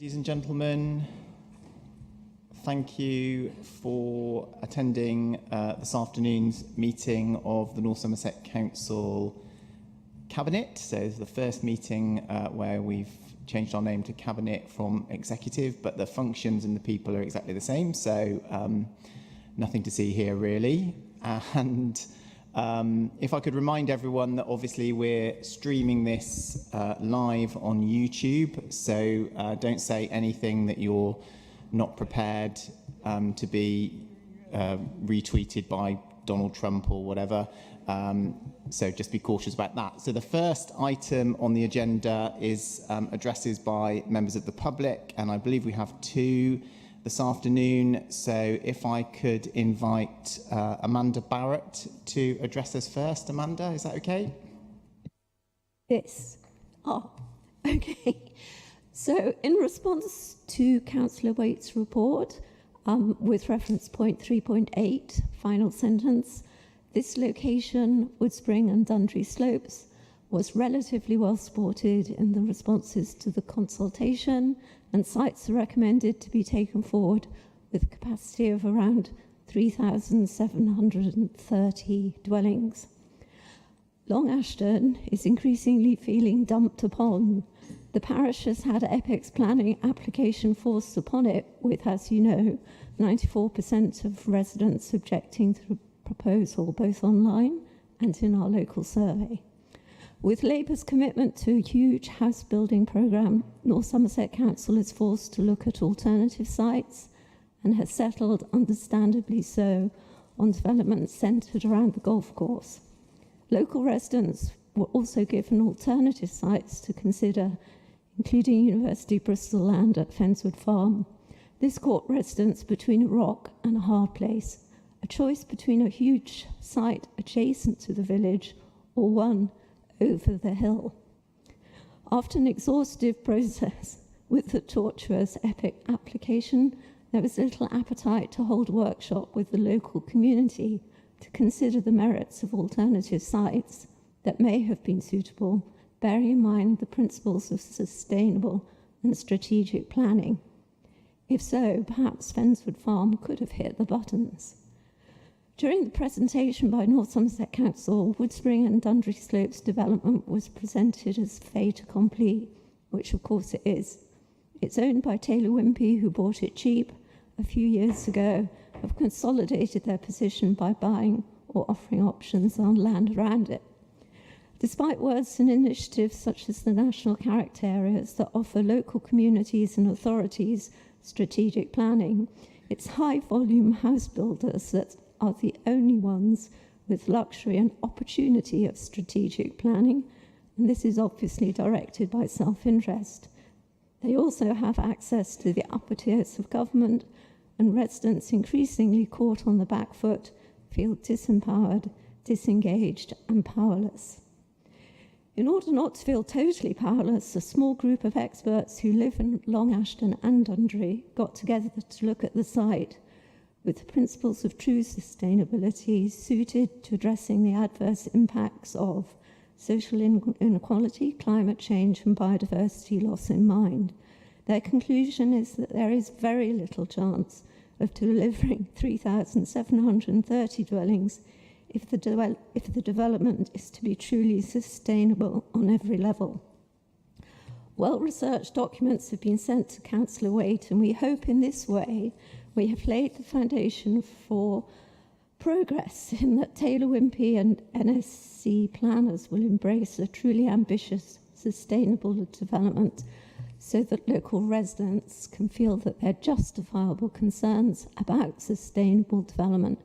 Ladies and gentlemen, thank you for attending this afternoon's meeting of the North Somerset Council Cabinet. So it's the first meeting where we've changed our name to Cabinet from Executive, but the functions and the people are exactly the same, so nothing to see here really. And if I could remind everyone that obviously we're streaming this live on YouTube, so don't say anything that you're not prepared to be retweeted by Donald Trump or whatever. So just be cautious about that. So the first item on the agenda is addresses by members of the public, and I believe we have two this afternoon. So if I could invite Amanda Barrett to address us first. Amanda, is that okay? Yes. Oh, okay. So in response to Councillor Waite's report, with reference point 3.8, final sentence, this location, Woodspring and Dundry Slopes, was relatively well supported in the responses to the consultation, and sites are recommended to be taken forward with a capacity of around 3,730 dwellings. Long Ashton is increasingly feeling dumped upon. The parish has had EPIC's planning application forced upon it, with, as you know, 94% of residents objecting to the proposal, both online and in our local survey. With Labour's commitment to a huge house building programme, North Somerset Council is forced to look at alternative sites and has settled, understandably so, on developments centred around the golf course. Local residents were also given alternative sites to consider, including University Bristol land at Fenswood Farm. This caught residents between a rock and a hard place, a choice between a huge site adjacent to the village or one over the hill. After an exhaustive process with the tortuous EPIC application, there was little appetite to hold a workshop with the local community to consider the merits of alternative sites that may have been suitable, bearing in mind the principles of sustainable and strategic planning. If so, perhaps Fenswood Farm could have hit the buttons. During the presentation by North Somerset Council, Woodspring and Dundry Slopes development was presented as fait accompli, which of course it is. It's owned by Taylor Wimpey, who bought it cheap a few years ago, have consolidated their position by buying or offering options on land around it. Despite words and initiatives such as the National Character Areas that offer local communities and authorities strategic planning, it's high-volume house builders that are the only ones with luxury and opportunity of strategic planning, and this is obviously directed by self-interest. They also have access to the upper tiers of government, and residents increasingly caught on the back foot feel disempowered, disengaged and powerless. In order not to feel totally powerless, a small group of experts who live in Long Ashton and Dundry got together to look at the site with the principles of true sustainability suited to addressing the adverse impacts of social inequality, climate change and biodiversity loss in mind. Their conclusion is that there is very little chance of delivering 3,730 dwellings if the development is to be truly sustainable on every level. Well-researched documents have been sent to Councillor Waite, and we hope in this way we have laid the foundation for progress in that Taylor Wimpey and NSC planners will embrace a truly ambitious, sustainable development so that local residents can feel that their justifiable concerns about sustainable development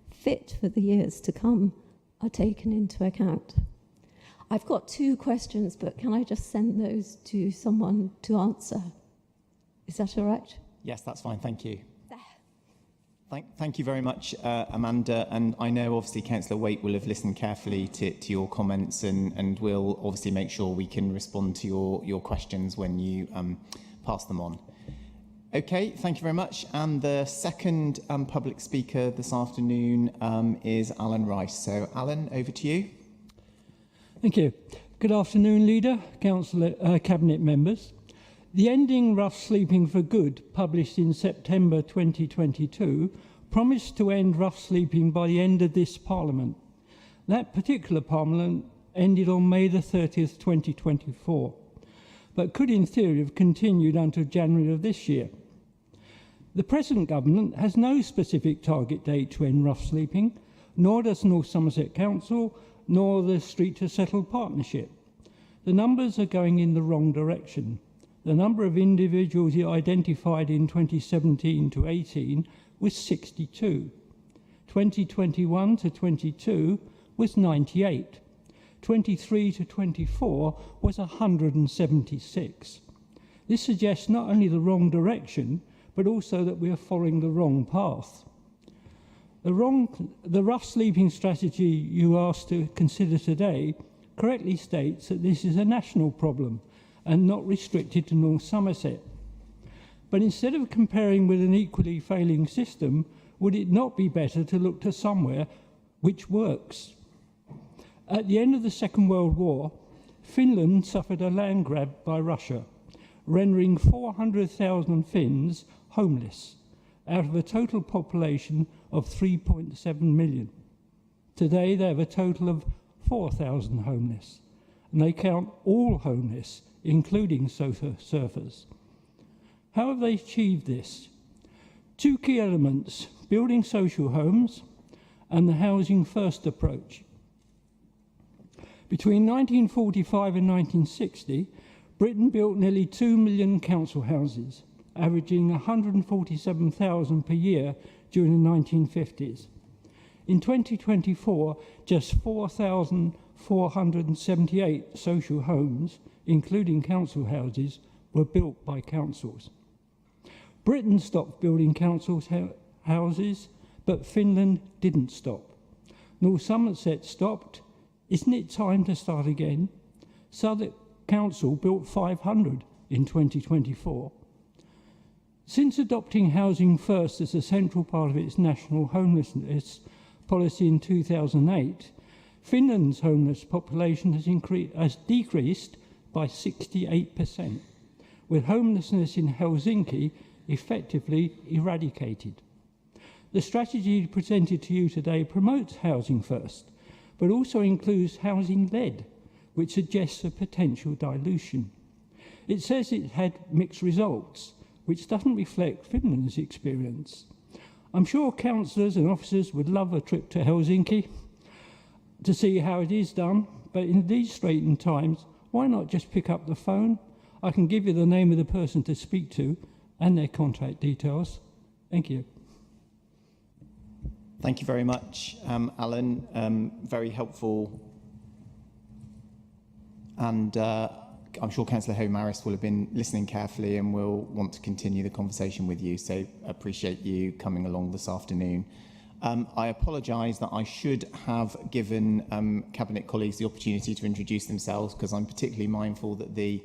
fit for the years to come are taken into account. I've got two questions, but can I just send those to someone to answer? Is that all right? Yes, that's fine. Thank you. Thank you very much, Amanda. And I know obviously Councillor Waite will have listened carefully to your comments, and we'll obviously make sure we can respond to your questions when you pass them on. Okay, thank you very much. And the second public speaker this afternoon is Alan Rice. So Alan, over to you. Thank you. Good afternoon, Leader, Council, Cabinet members. The Ending Rough Sleeping for Good, published in September 2022, promised to end rough sleeping by the end of this Parliament. That particular Parliament ended on May the 30th, 2024, but could in theory have continued until January of this year. The present government has no specific target date to end rough sleeping, nor does North Somerset Council, nor the Street to Settle Partnership. The numbers are going in the wrong direction. The number of individuals identified in 2017 to 18 was 62. 2021 to 22 was 98. 23 to 24 was 176. This suggests not only the wrong direction, but also that we are following the wrong path. The rough sleeping strategy you asked to consider today correctly states that this is a national problem and not restricted to North Somerset. But instead of comparing with an equally failing system, would it not be better to look to somewhere which works? At the end of the Second World War, Finland suffered a land grab by Russia, rendering 400,000 Finns homeless, out of a total population of 3.7 million. Today they have a total of 4,000 homeless, and they count all homeless, including surfers. How have they achieved this? Two key elements: building social homes and the housing first approach. Between 1945 and 1960, Britain built nearly 2 million council houses, averaging 147,000 per year during the 1950s. In 2024, just 4,478 social homes, including council houses, were built by councils. Britain stopped building council houses, but Finland didn't stop. North Somerset stopped. Isn't it time to start again? Southwark Council built 500 in 2024. Since adopting housing first as a central part of its national homelessness policy in 2008, Finland's homeless population has decreased by 68%, with homelessness in Helsinki effectively eradicated. The strategy presented to you today promotes housing first, but also includes housing-led, which suggests a potential dilution. It says it had mixed results, which doesn't reflect Finland's experience. I'm sure councillors and officers would love a trip to Helsinki to see how it is done, but in these straitened times, why not just pick up the phone? I can give you the name of the person to speak to and their contact details. Thank you. Thank you very much, Alan. Very helpful. And I'm sure Councillor Homaris will have been listening carefully and will want to continue the conversation with you. So appreciate you coming along this afternoon. I apologise that I should have given Cabinet colleagues the opportunity to introduce themselves, because I'm particularly mindful that the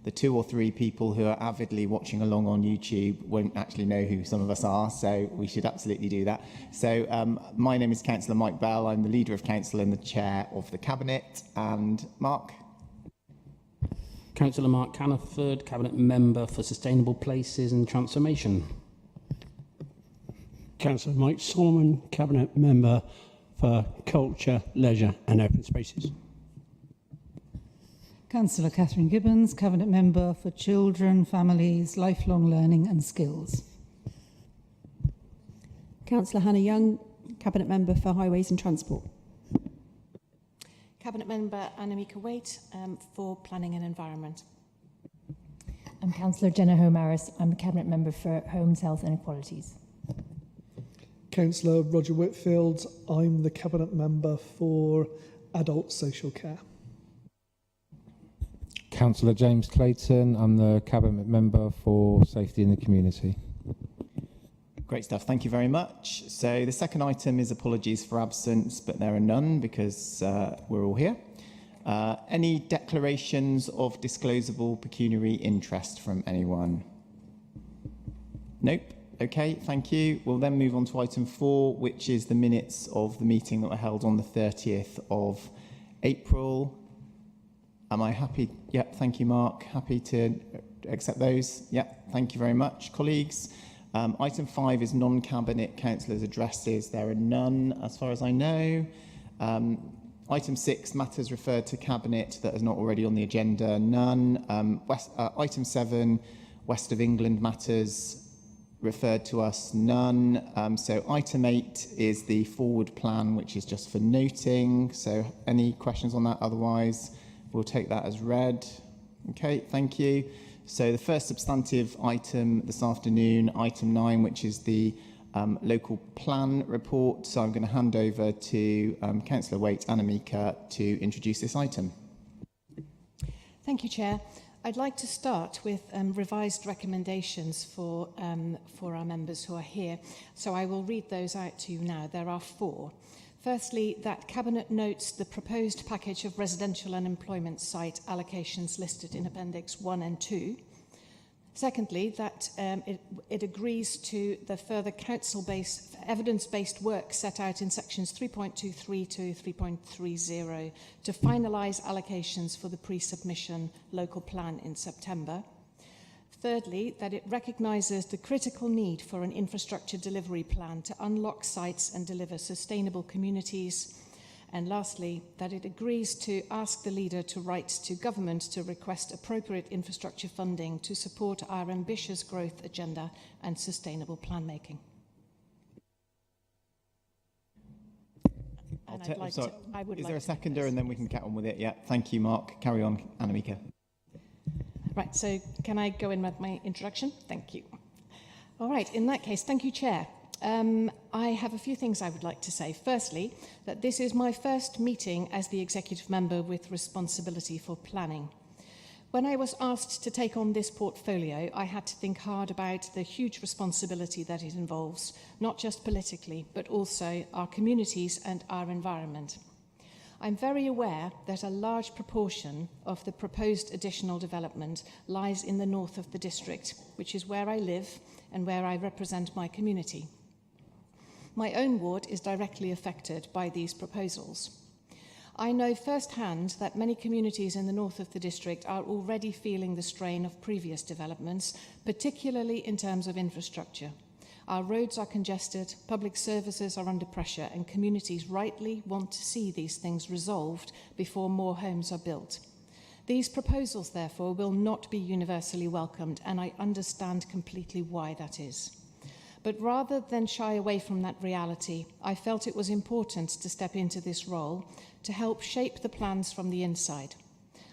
2 or 3 people who are avidly watching along on YouTube won't actually know who some of us are, so we should absolutely do that. So my name is Councillor Mike Bell. I'm the Leader of Council and the Chair of the Cabinet. And Mark? Councillor Mark Caniford, Cabinet Member for Sustainable Places and Transformation. Councillor Mike Solomon, Cabinet Member for Culture, Leisure and Open Spaces. Councillor Catherine Gibbons, Cabinet Member for Children, Families, Lifelong Learning and Skills. Councillor Hannah Young, Cabinet Member for Highways and Transport. Cabinet Member Annemieke Waite for Planning and Environment. I'm Councillor Jenna Homaris. I'm the Cabinet Member for Homes, Health and Equalities. Councillor Roger Whitfield. I'm the Cabinet Member for Adult Social Care. Councillor James Clayton. I'm the Cabinet Member for Safety in the Community. Great stuff. Thank you very much. So the second item is apologies for absence, but there are none because we're all here. Any declarations of disclosable pecuniary interest from anyone? Nope. Okay, thank you. We'll then move on to item 4, which is the minutes of the meeting that were held on the 30th of April. Am I happy? Yep, thank you, Mark. Happy to accept those? Yeah, thank you very much, colleagues. Item 5 is non-cabinet councillors' addresses. There are none, as far as I know. Item 6, matters referred to cabinet that is not already on the agenda. None. Item 7, West of England matters referred to us. None. So item 8 is the forward plan, which is just for noting. So any questions on that? Otherwise, we'll take that as read. Okay, thank you. So the first substantive item this afternoon, item 9, which is the local plan report. So I'm going to hand over to Councillor Waite and Amika to introduce this item. Thank you, Chair. I'd like to start with revised recommendations for our members who are here. So I will read those out to you now. There are 4. Firstly, that Cabinet notes the proposed package of residential and employment site allocations listed in Appendix 1 and 2. Secondly, that it agrees to the further council-based, evidence-based work set out in sections 3.23 to 3.30 to finalise allocations for the pre-submission local plan in September. Thirdly, that it recognises the critical need for an infrastructure delivery plan to unlock sites and deliver sustainable communities. And lastly, that it agrees to ask the leader to write to government to request appropriate infrastructure funding to support our ambitious growth agenda and sustainable plan making. Is there a seconder and then we can get on with it? Yeah, thank you, Mark. Carry on, Annemieke. Right, so can I go in with my introduction? Thank you. All right, in that case, thank you, Chair. I have a few things I would like to say. Firstly, that this is my first meeting as the executive member with responsibility for planning. When I was asked to take on this portfolio, I had to think hard about the huge responsibility that it involves, not just politically, but also our communities and our environment. I'm very aware that a large proportion of the proposed additional development lies in the north of the district, which is where I live and where I represent my community. My own ward is directly affected by these proposals. I know firsthand that many communities in the north of the district are already feeling the strain of previous developments, particularly in terms of infrastructure. Our roads are congested, public services are under pressure, and communities rightly want to see these things resolved before more homes are built. These proposals, therefore, will not be universally welcomed, and I understand completely why that is. But rather than shy away from that reality, I felt it was important to step into this role to help shape the plans from the inside.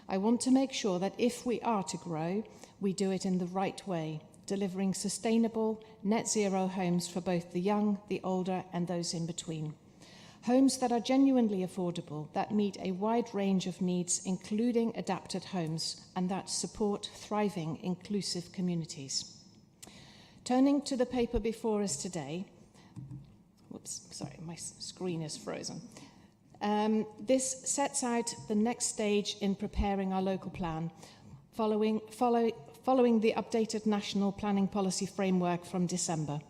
I want to make sure that if we are to grow, we do it in the right way, delivering sustainable, net zero homes for both the young, the older, and those in between. Homes that are genuinely affordable, that meet a wide range of needs, including adapted homes, and that support thriving, inclusive communities. Turning to the paper before us today, my screen is frozen. This sets out the next stage in preparing our local plan, following the updated National Planning Policy Framework from December.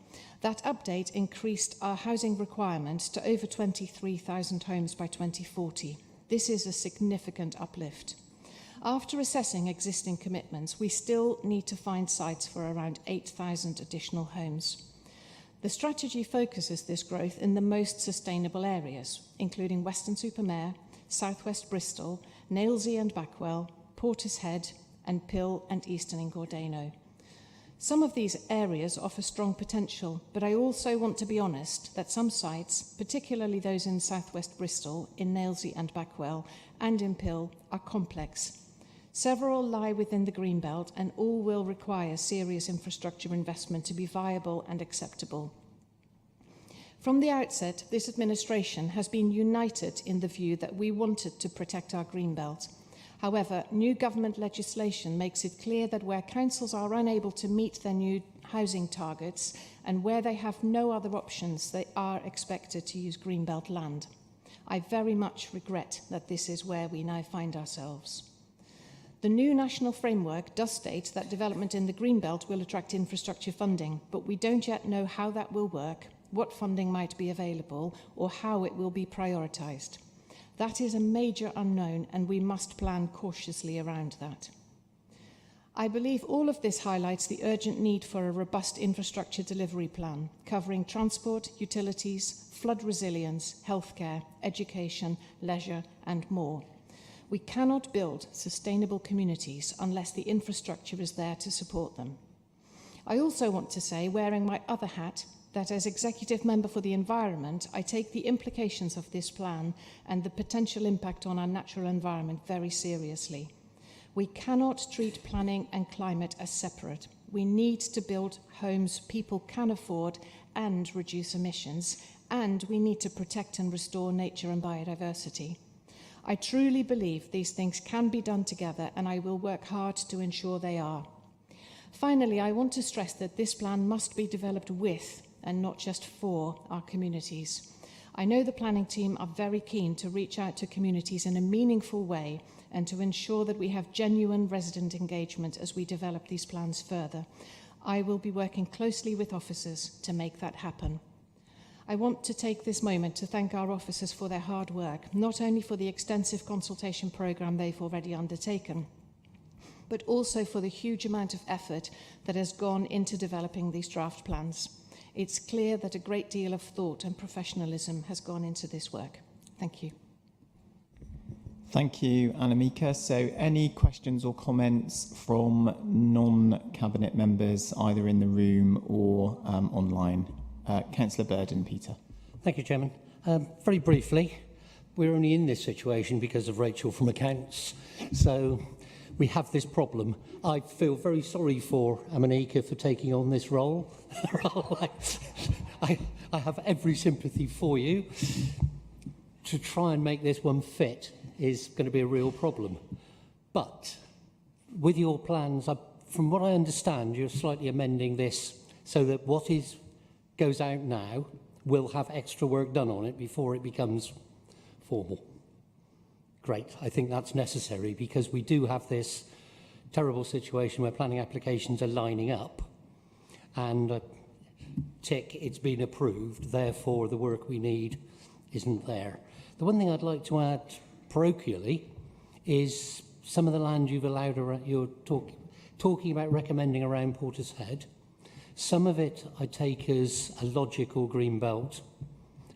That update increased our housing requirement to over 23,000 homes by 2040. This is a significant uplift. After assessing existing commitments, we still need to find sites for around 8,000 additional homes. The strategy focuses this growth in the most sustainable areas, including Weston-super-Mare, Southwest Bristol, Nailsea and Backwell, Portishead, and Pill and Eastern Ingordano. Some of these areas offer strong potential, but I also want to be honest that some sites, particularly those in Southwest Bristol, in Nailsea and Backwell, and in Pill, are complex. Several lie within the Greenbelt, and all will require serious infrastructure investment to be viable and acceptable. From the outset, this administration has been united in the view that we wanted to protect our Greenbelt. However, new government legislation makes it clear that where councils are unable to meet their new housing targets and where they have no other options, they are expected to use Greenbelt land. I very much regret that this is where we now find ourselves. The new national framework does state that development in the Greenbelt will attract infrastructure funding, but we don't yet know how that will work, what funding might be available, or how it will be prioritised. That is a major unknown, and we must plan cautiously around that. I believe all of this highlights the urgent need for a robust infrastructure delivery plan covering transport, utilities, flood resilience, healthcare, education, leisure, and more. We cannot build sustainable communities unless the infrastructure is there to support them. I also want to say, wearing my other hat, that as Executive Member for the Environment, I take the implications of this plan and the potential impact on our natural environment very seriously. We cannot treat planning and climate as separate. We need to build homes people can afford and reduce emissions, and we need to protect and restore nature and biodiversity. I truly believe these things can be done together, and I will work hard to ensure they are. Finally, I want to stress that this plan must be developed with and not just for our communities. I know the planning team are very keen to reach out to communities in a meaningful way and to ensure that we have genuine resident engagement as we develop these plans further. I will be working closely with officers to make that happen. I want to take this moment to thank our officers for their hard work, not only for the extensive consultation programme they've already undertaken, but also for the huge amount of effort that has gone into developing these draft plans. It's clear that a great deal of thought and professionalism has gone into this work. Thank you. Thank you, Annemieke. So any questions or comments from non-Cabinet members, either in the room or online? Councillor Bird and Peter. Thank you, Chairman. Very briefly, we're only in this situation because of Rachel from Accounts. So we have this problem. I feel very sorry for Annemieke for taking on this role. I have every sympathy for you. To try and make this one fit is going to be a real problem. But with your plans, from what I understand, you're slightly amending this so that what goes out now will have extra work done on it before it becomes formal. Great. I think that's necessary because we do have this terrible situation where planning applications are lining up and tick, it's been approved, therefore the work we need isn't there. The one thing I'd like to add parochially is some of the land you've allowed, you're talking about recommending around Portishead. Some of it I take as a logical greenbelt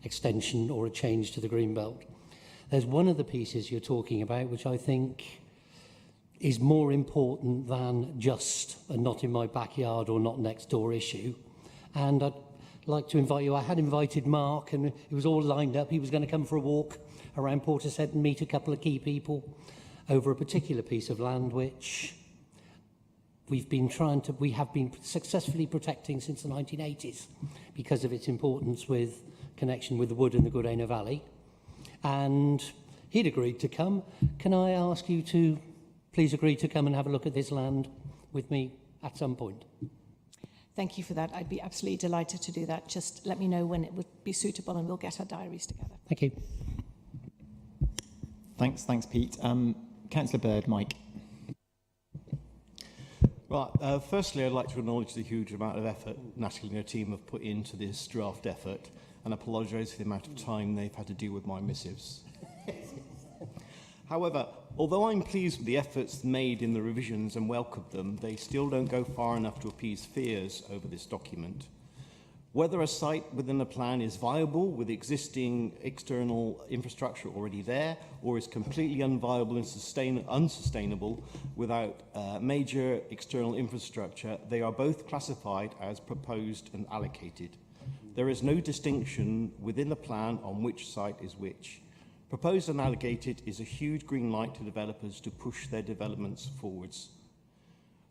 extension or a change to the greenbelt. There's one of the pieces you're talking about which I think is more important than just a not in my backyard or not next door issue. And I'd like to invite you. I had invited Mark and it was all lined up. He was going to come for a walk around Portishead and meet a couple of key people over a particular piece of land which we have been successfully protecting since the 1980s because of its importance with connection with the Wood and the Goodana Valley. And he'd agreed to come. Can I ask you to please agree to come and have a look at this land with me at some point? Thank you for that. I'd be absolutely delighted to do that. Just let me know when it would be suitable and we'll get our diaries together. Thank you. Thanks, Pete. Councillor Bird, Mike. Well, firstly, I'd like to acknowledge the huge amount of effort Natalie and her team have put into this draft effort and apologise for the amount of time they've had to deal with my missives. However, although I'm pleased with the efforts made in the revisions and welcome them, they still don't go far enough to appease fears over this document. Whether a site within the plan is viable with existing external infrastructure already there, or is completely unviable and unsustainable without major external infrastructure, they are both classified as proposed and allocated. There is no distinction within the plan on which site is which. Proposed and allocated is a huge green light to developers to push their developments forwards.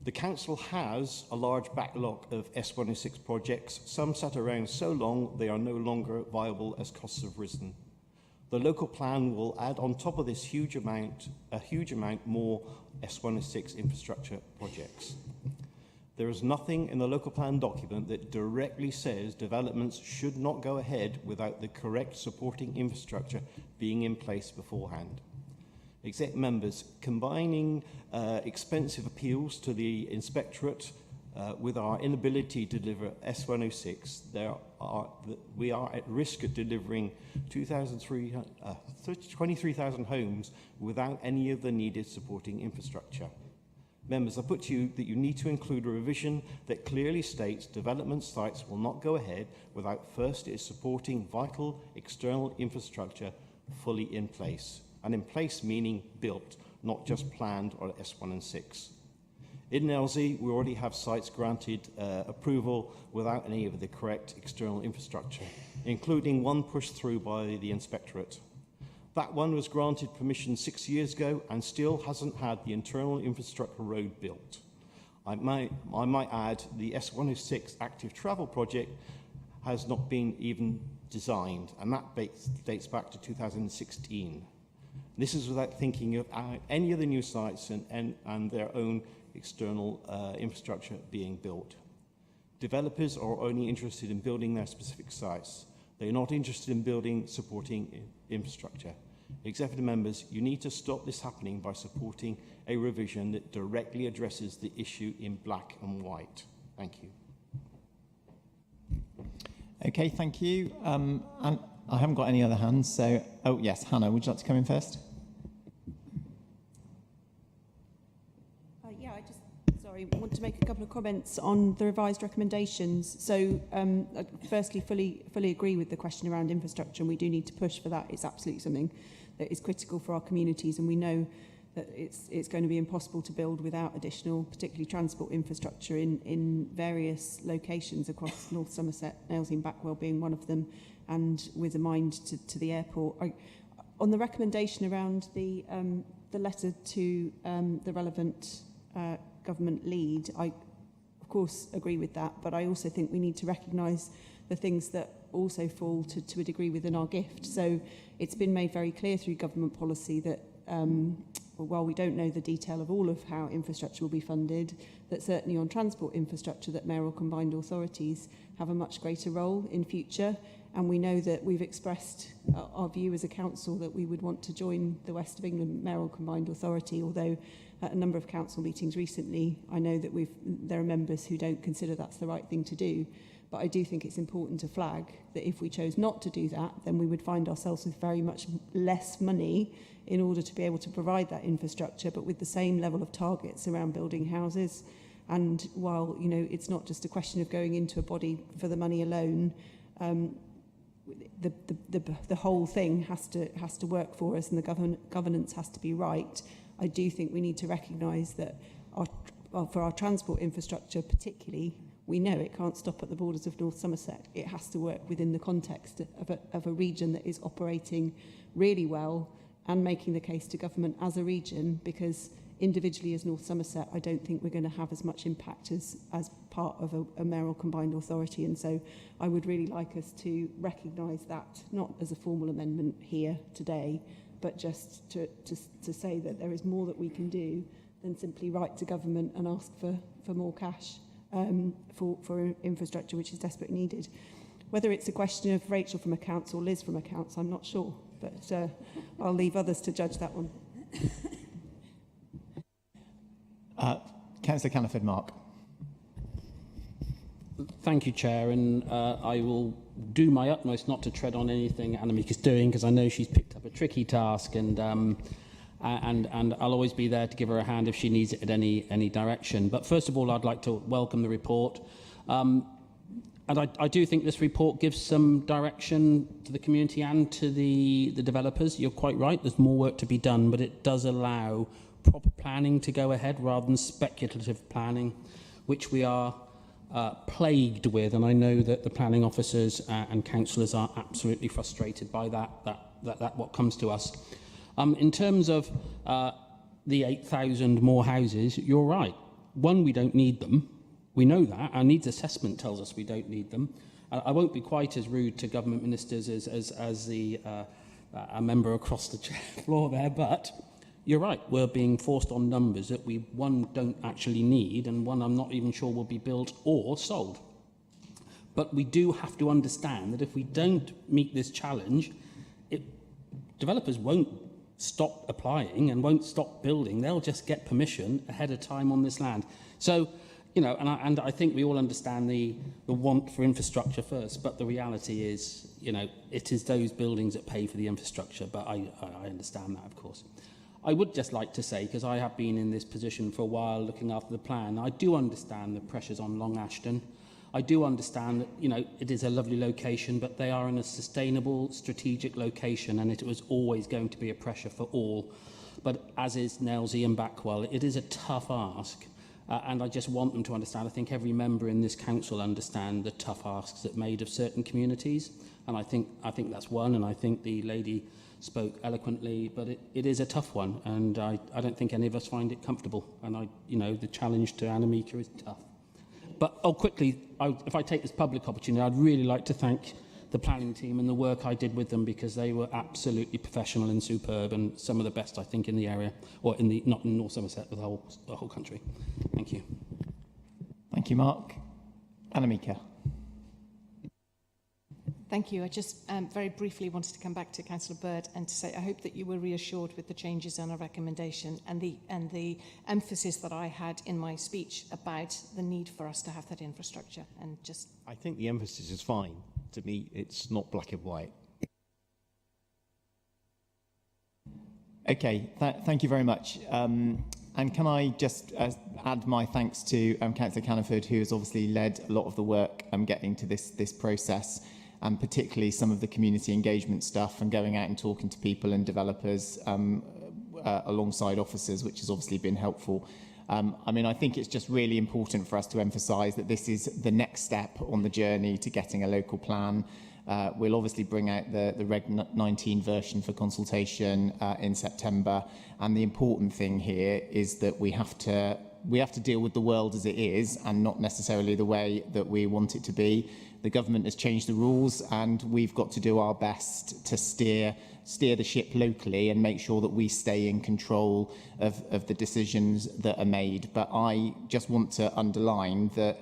The Council has a large backlog of S106 projects, some sat around so long they are no longer viable as costs have risen. The local plan will add on top of this a huge amount more S106 infrastructure projects. There is nothing in the local plan document that directly says developments should not go ahead without the correct supporting infrastructure being in place beforehand. Exec members, combining expensive appeals to the inspectorate with our inability to deliver S106, we are at risk of delivering 23,000 homes without any of the needed supporting infrastructure. Members, I put to you that you need to include a revision that clearly states development sites will not go ahead without first its supporting vital external infrastructure fully in place. And in place meaning built, not just planned or S1 and 6. In LZ, we already have sites granted approval without any of the correct external infrastructure, including one pushed through by the Inspectorate. That one was granted permission 6 years ago and still hasn't had the internal infrastructure road built. I might add the S106 active travel project has not been even designed, and that dates back to 2016. This is without thinking of any of the new sites and their own external infrastructure being built. Developers are only interested in building their specific sites. They're not interested in building supporting infrastructure. Executive members, you need to stop this happening by supporting a revision that directly addresses the issue in black and white. Thank you. Okay, thank you. And I haven't got any other hands, so... Oh, yes, Hannah, would you like to come in first? Yeah, I want to make a couple of comments on the revised recommendations. So, firstly, fully agree with the question around infrastructure, and we do need to push for that. It's absolutely something that is critical for our communities, and we know that it's going to be impossible to build without additional, particularly transport infrastructure in various locations across North Somerset, Nailsea and Backwell being one of them, and with a mind to the airport. On the recommendation around the letter to the relevant government lead, I of course agree with that, but I also think we need to recognise the things that also fall to a degree within our gift. So it's been made very clear through government policy that while we don't know the detail of all of how infrastructure will be funded, that certainly on transport infrastructure that mayoral combined authorities have a much greater role in future. And we know that we've expressed our view as a council that we would want to join the West of England mayoral combined authority, although at a number of council meetings recently, I know that there are members who don't consider that's the right thing to do. But I do think it's important to flag that if we chose not to do that, then we would find ourselves with very much less money in order to be able to provide that infrastructure, but with the same level of targets around building houses. And while, you know, it's not just a question of going into a body for the money alone, the whole thing has to work for us, and the governance has to be right. I do think we need to recognise that for our transport infrastructure particularly, we know it can't stop at the borders of North Somerset. It has to work within the context of a region that is operating really well and making the case to government as a region, because individually as North Somerset, I don't think we're going to have as much impact as part of a mayoral combined authority. And so I would really like us to recognise that, not as a formal amendment here today, but just to say that there is more that we can do than simply write to government and ask for more cash for infrastructure, which is desperately needed. Whether it's a question of Rachel from accounts or Liz from accounts, I'm not sure, but I'll leave others to judge that one. Councillor Caniford, Mark. Thank you, Chair, and I will do my utmost not to tread on anything Annemiek is doing, because I know she's picked up a tricky task, and I'll always be there to give her a hand if she needs it at any direction. But first of all, I'd like to welcome the report. And I do think this report gives some direction to the community and to the developers. You're quite right, there's more work to be done, but it does allow proper planning to go ahead rather than speculative planning, which we are plagued with. And I know that the planning officers and councillors are absolutely frustrated by that what comes to us. In terms of the 8,000 more houses, you're right. One, we don't need them. We know that. Our needs assessment tells us we don't need them. I won't be quite as rude to government ministers as a member across the floor there, but you're right. We're being forced on numbers that we, one, don't actually need, and one, I'm not even sure will be built or sold. But we do have to understand that if we don't meet this challenge, developers won't stop applying and won't stop building. They'll just get permission ahead of time on this land. So, you know, and I think we all understand the want for infrastructure first, but the reality is, you know, it is those buildings that pay for the infrastructure, but I understand that, of course. I would just like to say, because I have been in this position for a while looking after the plan, I do understand the pressures on Long Ashton. I do understand that, you know, it is a lovely location, but they are in a sustainable, strategic location, and it was always going to be a pressure for all. But as is Nailsea and Backwell, it is a tough ask. And I just want them to understand. I think every member in this council understand the tough asks that made of certain communities. And I think that's one, and I think the lady spoke eloquently, but it is a tough one, and I don't think any of us find it comfortable. And the challenge to Annemieke is tough. But quickly, if I take this public opportunity, I'd really like to thank the planning team and the work I did with them, because they were absolutely professional and superb, and some of the best, I think, in the area, or not in North Somerset, but the whole country. Thank you. Thank you, Mark. Annemieke. Thank you. I just very briefly wanted to come back to Councillor Bird and to say I hope that you were reassured with the changes in our recommendation and the emphasis that I had in my speech about the need for us to have that infrastructure. And just, I think the emphasis is fine. To me, it's not black and white. Okay, thank you very much. And can I just add my thanks to Councillor Caniford, who has obviously led a lot of the work getting to this process, and particularly some of the community engagement stuff and going out and talking to people and developers alongside officers, which has obviously been helpful. I think it's just really important for us to emphasise that this is the next step on the journey to getting a local plan. We'll obviously bring out the Reg 19 version for consultation in September, and the important thing here is that we have to deal with the world as it is and not necessarily the way that we want it to be. The government has changed the rules, and we've got to do our best to steer the ship locally and make sure that we stay in control of the decisions that are made. But I just want to underline that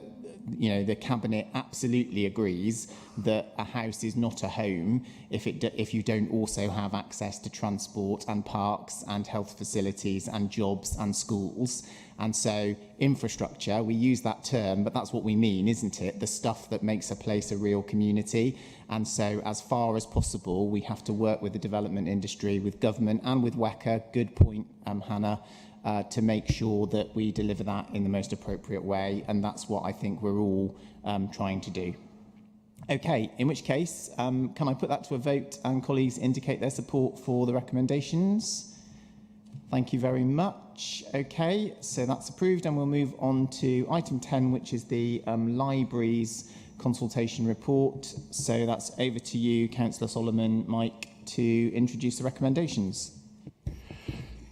the Cabinet absolutely agrees that a house is not a home if you don't also have access to transport and parks and health facilities and jobs and schools. And so infrastructure, we use that term, but that's what we mean, isn't it? The stuff that makes a place a real community. And so as far as possible, we have to work with the development industry, with government and with WECA, good point, Hannah, to make sure that we deliver that in the most appropriate way. And that's what I think we're all trying to do. Okay, in which case, can I put that to a vote and colleagues indicate their support for the recommendations? Thank you very much. Okay, so that's approved, and we'll move on to item 10, which is the libraries consultation report. So that's over to you, Councillor Solomon, Mike, to introduce the recommendations.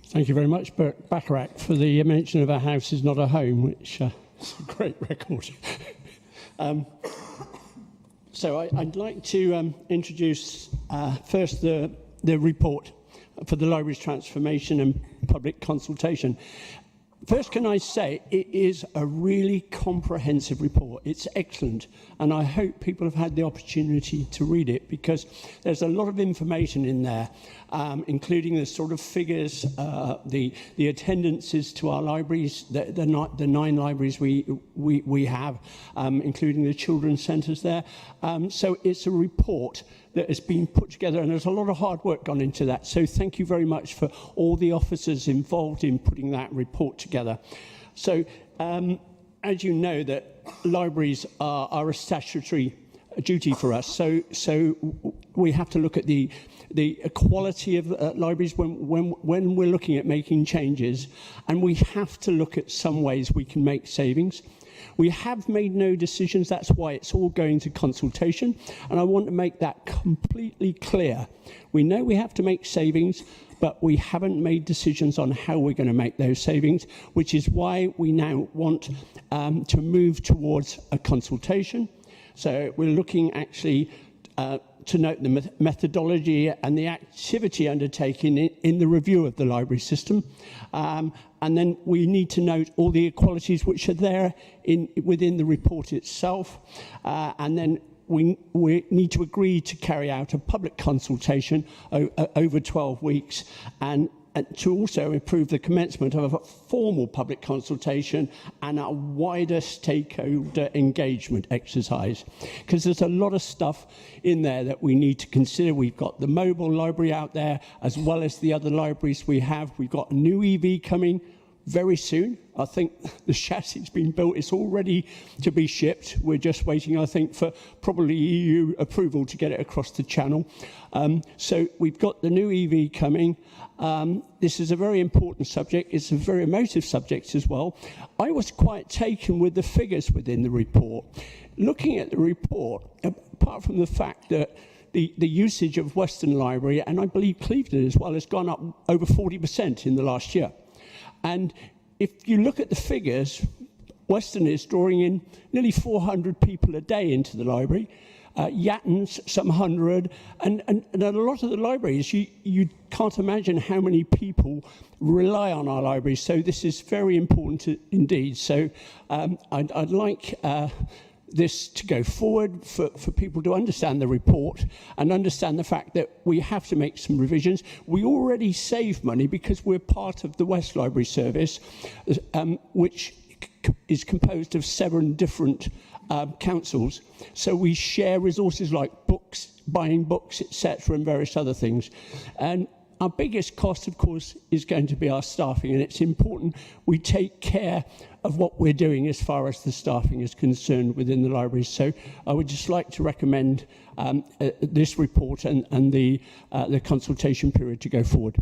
Thank you very much, Bert Bacharach, for the mention of a house is not a home, which is a great record. So I'd like to introduce first the report for the library's transformation and public consultation. First, can I say it is a really comprehensive report. It's excellent, and I hope people have had the opportunity to read it, because there's a lot of information in there, including the sort of figures, the attendances to our libraries, the 9 libraries we have, including the children's centres there. So it's a report that has been put together, and there's a lot of hard work gone into that. So thank you very much for all the officers involved in putting that report together. So as you know, that libraries are a statutory duty for us. So we have to look at the quality of libraries when we're looking at making changes, and we have to look at some ways we can make savings. We have made no decisions. That's why it's all going to consultation. And I want to make that completely clear. We know we have to make savings, but we haven't made decisions on how we're going to make those savings, which is why we now want to move towards a consultation. So we're looking actually to note the methodology and the activity undertaken in the review of the library system. And then we need to note all the equalities which are there within the report itself. And then we need to agree to carry out a public consultation over 12 weeks. And and to also improve the commencement of a formal public consultation and a wider stakeholder engagement exercise. Because there's a lot of stuff in there that we need to consider. We've got the mobile library out there, as well as the other libraries we have. We've got a new EV coming very soon. I think the chassis has been built. It's all ready to be shipped. We're just waiting, I think, for probably EU approval to get it across the channel. So we've got the new EV coming. This is a very important subject. It's a very emotive subject as well. I was quite taken with the figures within the report. Looking at the report, apart from the fact that the usage of Western Library, and I believe Clevedon as well, has gone up over 40% in the last year. And if you look at the figures, Western is drawing in nearly 400 people a day into the library. Yatton's some 100, and a lot of the libraries, you can't imagine how many people rely on our libraries. So this is very important indeed. So I'd like this to go forward for people to understand the report and understand the fact that we have to make some revisions. We already save money because we're part of the West Library Service, which is composed of 7 different councils. So we share resources like books, buying books, etc., and various other things. And our biggest cost, of course, is going to be our staffing, and it's important we take care of what we're doing as far as the staffing is concerned within the libraries. So I would just like to recommend this report and the consultation period to go forward.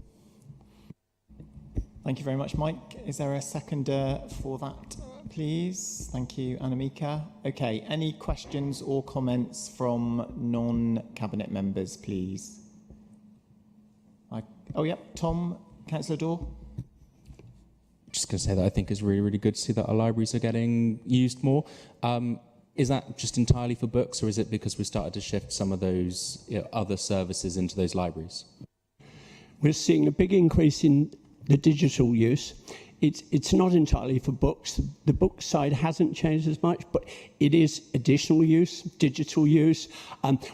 Thank you very much, Mike. Is there a seconder for that, please? Thank you, Annamika. Okay, any questions or comments from non-cabinet members, please? Oh, yeah, Tom, Councillor Dorr. Just going to say that I think it's really, really good to see that our libraries are getting used more. Is that just entirely for books, or is it because we started to shift some of those other services into those libraries? We're seeing a big increase in the digital use. It's not entirely for books. The book side hasn't changed as much, but it is additional use, digital use.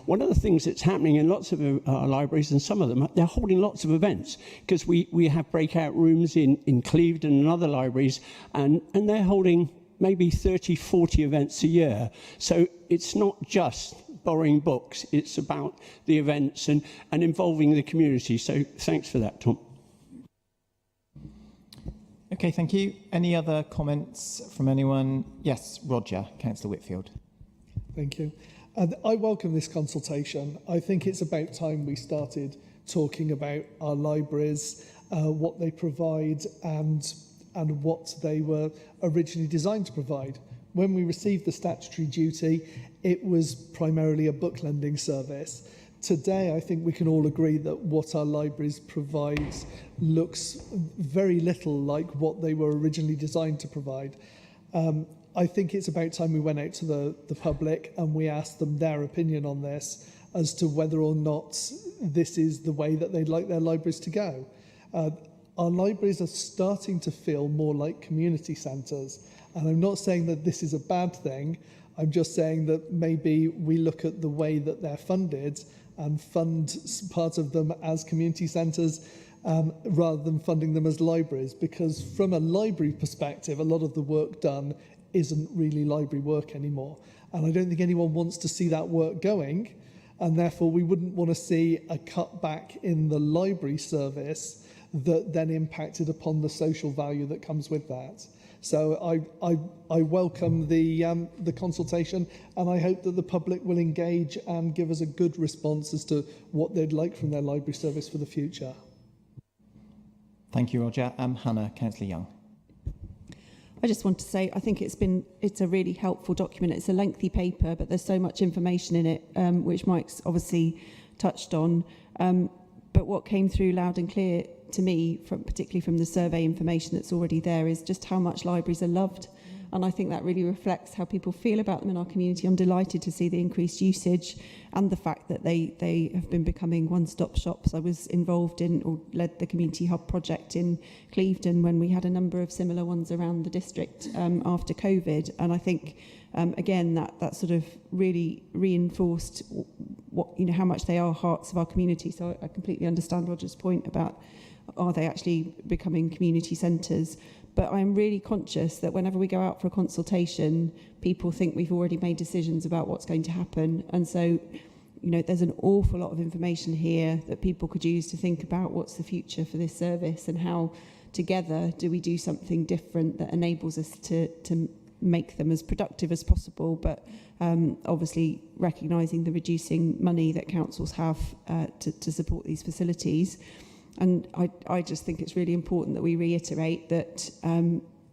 One of the things that's happening in lots of libraries, and some of them, they're holding lots of events, because we have breakout rooms in Clevedon and other libraries, and they're holding maybe 30, 40 events a year. So it's not just borrowing books, it's about the events and involving the community. So thanks for that, Tom. Okay, thank you. Any other comments from anyone? Yes, Roger, Councillor Whitfield. Thank you. I welcome this consultation. I think it's about time we started talking about our libraries, what they provide and what they were originally designed to provide. When we received the statutory duty, it was primarily a book lending service. Today, I think we can all agree that what our libraries provide looks very little like what they were originally designed to provide. I think it's about time we went out to the public and we asked them their opinion on this as to whether or not this is the way that they'd like their libraries to go. Our libraries are starting to feel more like community centres, and I'm not saying that this is a bad thing. I'm just saying that maybe we look at the way that they're funded and fund part of them as community centres rather than funding them as libraries, because from a library perspective, a lot of the work done isn't really library work anymore. And I don't think anyone wants to see that work going, and therefore we wouldn't want to see a cutback in the library service that then impacted upon the social value that comes with that. So I welcome the consultation, and I hope that the public will engage and give us a good response as to what they'd like from their library service for the future. Thank you, Roger. Hannah, Councillor Young. I just want to say I think it's a really helpful document. It's a lengthy paper, but there's so much information in it, which Mike's obviously touched on. But what came through loud and clear to me, particularly from the survey information that's already there, is just how much libraries are loved. And I think that really reflects how people feel about them in our community. I'm delighted to see the increased usage and the fact that they have been becoming one-stop shops. I was involved in or led the Community Hub project in Clevedon when we had a number of similar ones around the district after COVID. And I think, again, that sort of really reinforced how much they are hearts of our community. So I completely understand Roger's point about are they actually becoming community centres? But I'm really conscious that whenever we go out for a consultation, people think we've already made decisions about what's going to happen. And so, there's an awful lot of information here that people could use to think about what's the future for this service and how together do we do something different that enables us to make them as productive as possible, but obviously recognising the reducing money that councils have to support these facilities. And I just think it's really important that we reiterate that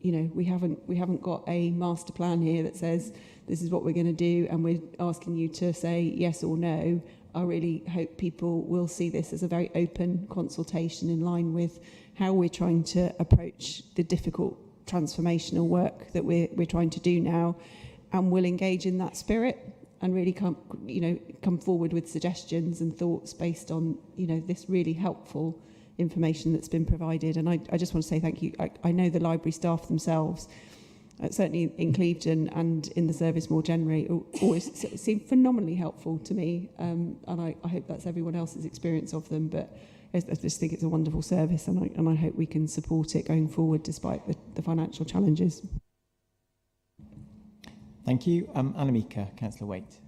we haven't got a master plan here that says this is what we're going to do, and we're asking you to say yes or no. I really hope people will see this as a very open consultation in line with how we're trying to approach the difficult transformational work that we're trying to do now, and will engage in that spirit and really come forward with suggestions and thoughts based on this really helpful information that's been provided. And I just want to say thank you. I know the library staff themselves, certainly in Clevedon and in the service more generally, always seem phenomenally helpful to me, and I hope that's everyone else's experience of them. But I just think it's a wonderful service, and I hope we can support it going forward despite the financial challenges. Thank you. Annemieke, Councillor Waite.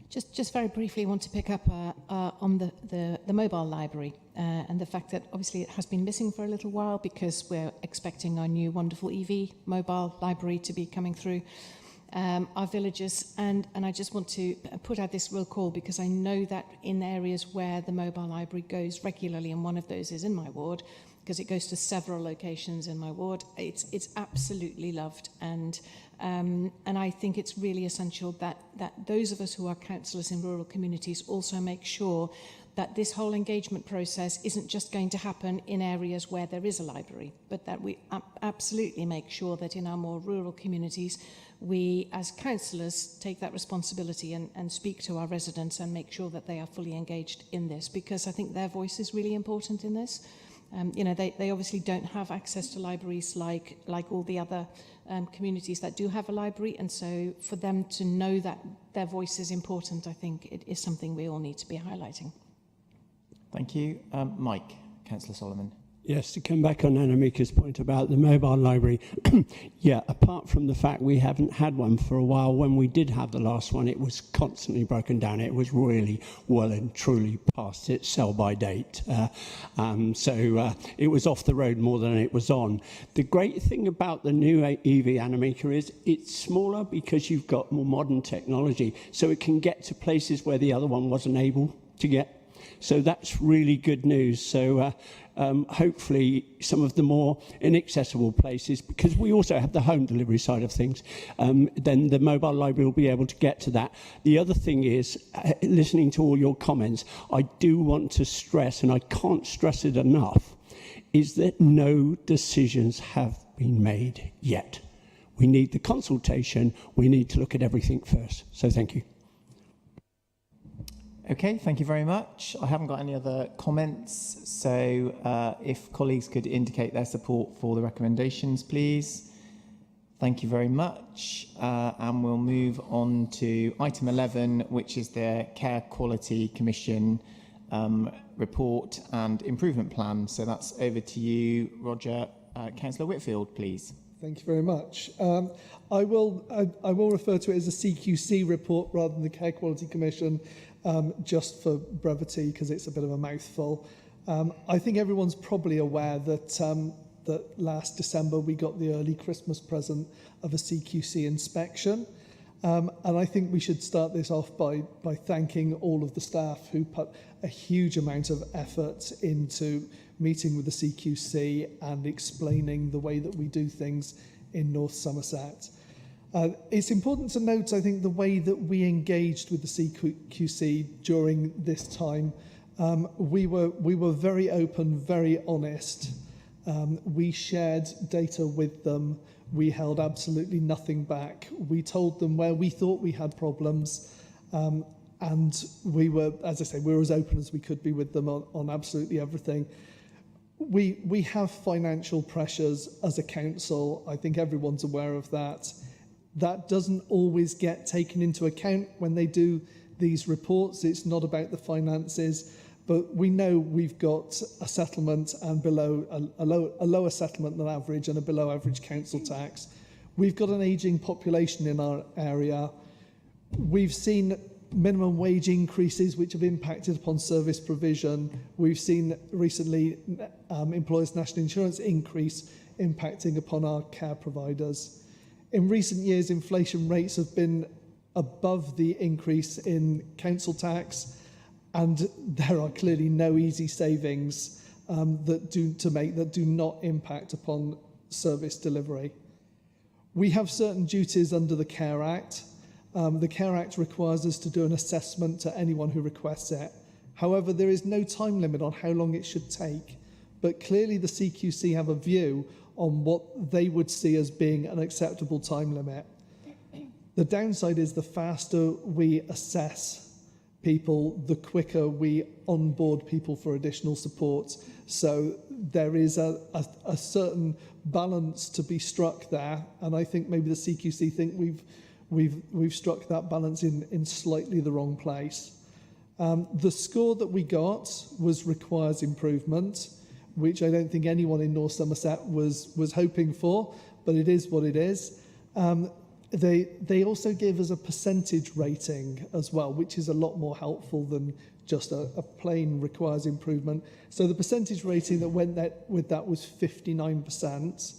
Just very briefly, want to pick up on the mobile library and the fact that obviously it has been missing for a little while because we're expecting our new wonderful EV mobile library to be coming through our villages. And I just want to put out this real call because I know that in areas where the mobile library goes regularly, and one of those is in my ward, because it goes to several locations in my ward, it's absolutely loved. And I think it's really essential that those of us who are councillors in rural communities also make sure that this whole engagement process isn't just going to happen in areas where there is a library, but that we absolutely make sure that in our more rural communities, we as councillors take that responsibility and speak to our residents and make sure that they are fully engaged in this, because I think their voice is really important in this. They obviously don't have access to libraries like all the other communities that do have a library, and so for them to know that their voice is important, I think it is something we all need to be highlighting. Thank you. Mike, Councillor Solomon. Yes, to come back on Annemieka's point about the mobile library, yeah, apart from the fact we haven't had one for a while, when we did have the last one, it was constantly broken down. It was really well and truly past its sell-by date. So it was off the road more than it was on. The great thing about the new EV, Annemieka, is it's smaller because you've got more modern technology, so it can get to places where the other one wasn't able to get. So that's really good news. So hopefully some of the more inaccessible places, because we also have the home delivery side of things, then the mobile library will be able to get to that. The other thing is, listening to all your comments, I do want to stress, and I can't stress it enough, is that no decisions have been made yet. We need the consultation. We need to look at everything first. So thank you. Okay, thank you very much. I haven't got any other comments, so if colleagues could indicate their support for the recommendations, please. Thank you very much. And we'll move on to item 11, which is the Care Quality Commission report and improvement plan. So that's over to you, Roger. Councillor Whitfield, please. Thank you very much. I will refer to it as a CQC report rather than the Care Quality Commission, just for brevity, because it's a bit of a mouthful. I think everyone's probably aware that that last December we got the early Christmas present of a CQC inspection. And I think we should start this off by thanking all of the staff who put a huge amount of effort into meeting with the CQC and explaining the way that we do things in North Somerset. It's important to note, I think, the way that we engaged with the CQC during this time. We were very open, very honest. We shared data with them. We held absolutely nothing back. We told them where we thought we had problems. And we were, as I say, we were as open as we could be with them on absolutely everything. We have financial pressures as a council. I think everyone's aware of that. That doesn't always get taken into account when they do these reports. It's not about the finances, but we know we've got a settlement and a lower settlement than average and a below average council tax. We've got an ageing population in our area. We've seen minimum wage increases which have impacted upon service provision. We've seen recently employers' national insurance increase impacting upon our care providers. In recent years, inflation rates have been above the increase in council tax, and there are clearly no easy savings that do not impact upon service delivery. We have certain duties under the Care Act. The Care Act requires us to do an assessment to anyone who requests it. However, there is no time limit on how long it should take, but clearly the CQC have a view on what they would see as being an acceptable time limit. The downside is the faster we assess people, the quicker we onboard people for additional support. So there is a certain balance to be struck there, and I think maybe the CQC think we've struck that balance in slightly the wrong place. The score that we got was requires improvement, which I don't think anyone in North Somerset was hoping for, but it is what it is. They also gave us a percentage rating as well, which is a lot more helpful than just a plain requires improvement. So the percentage rating that went with that was 59%.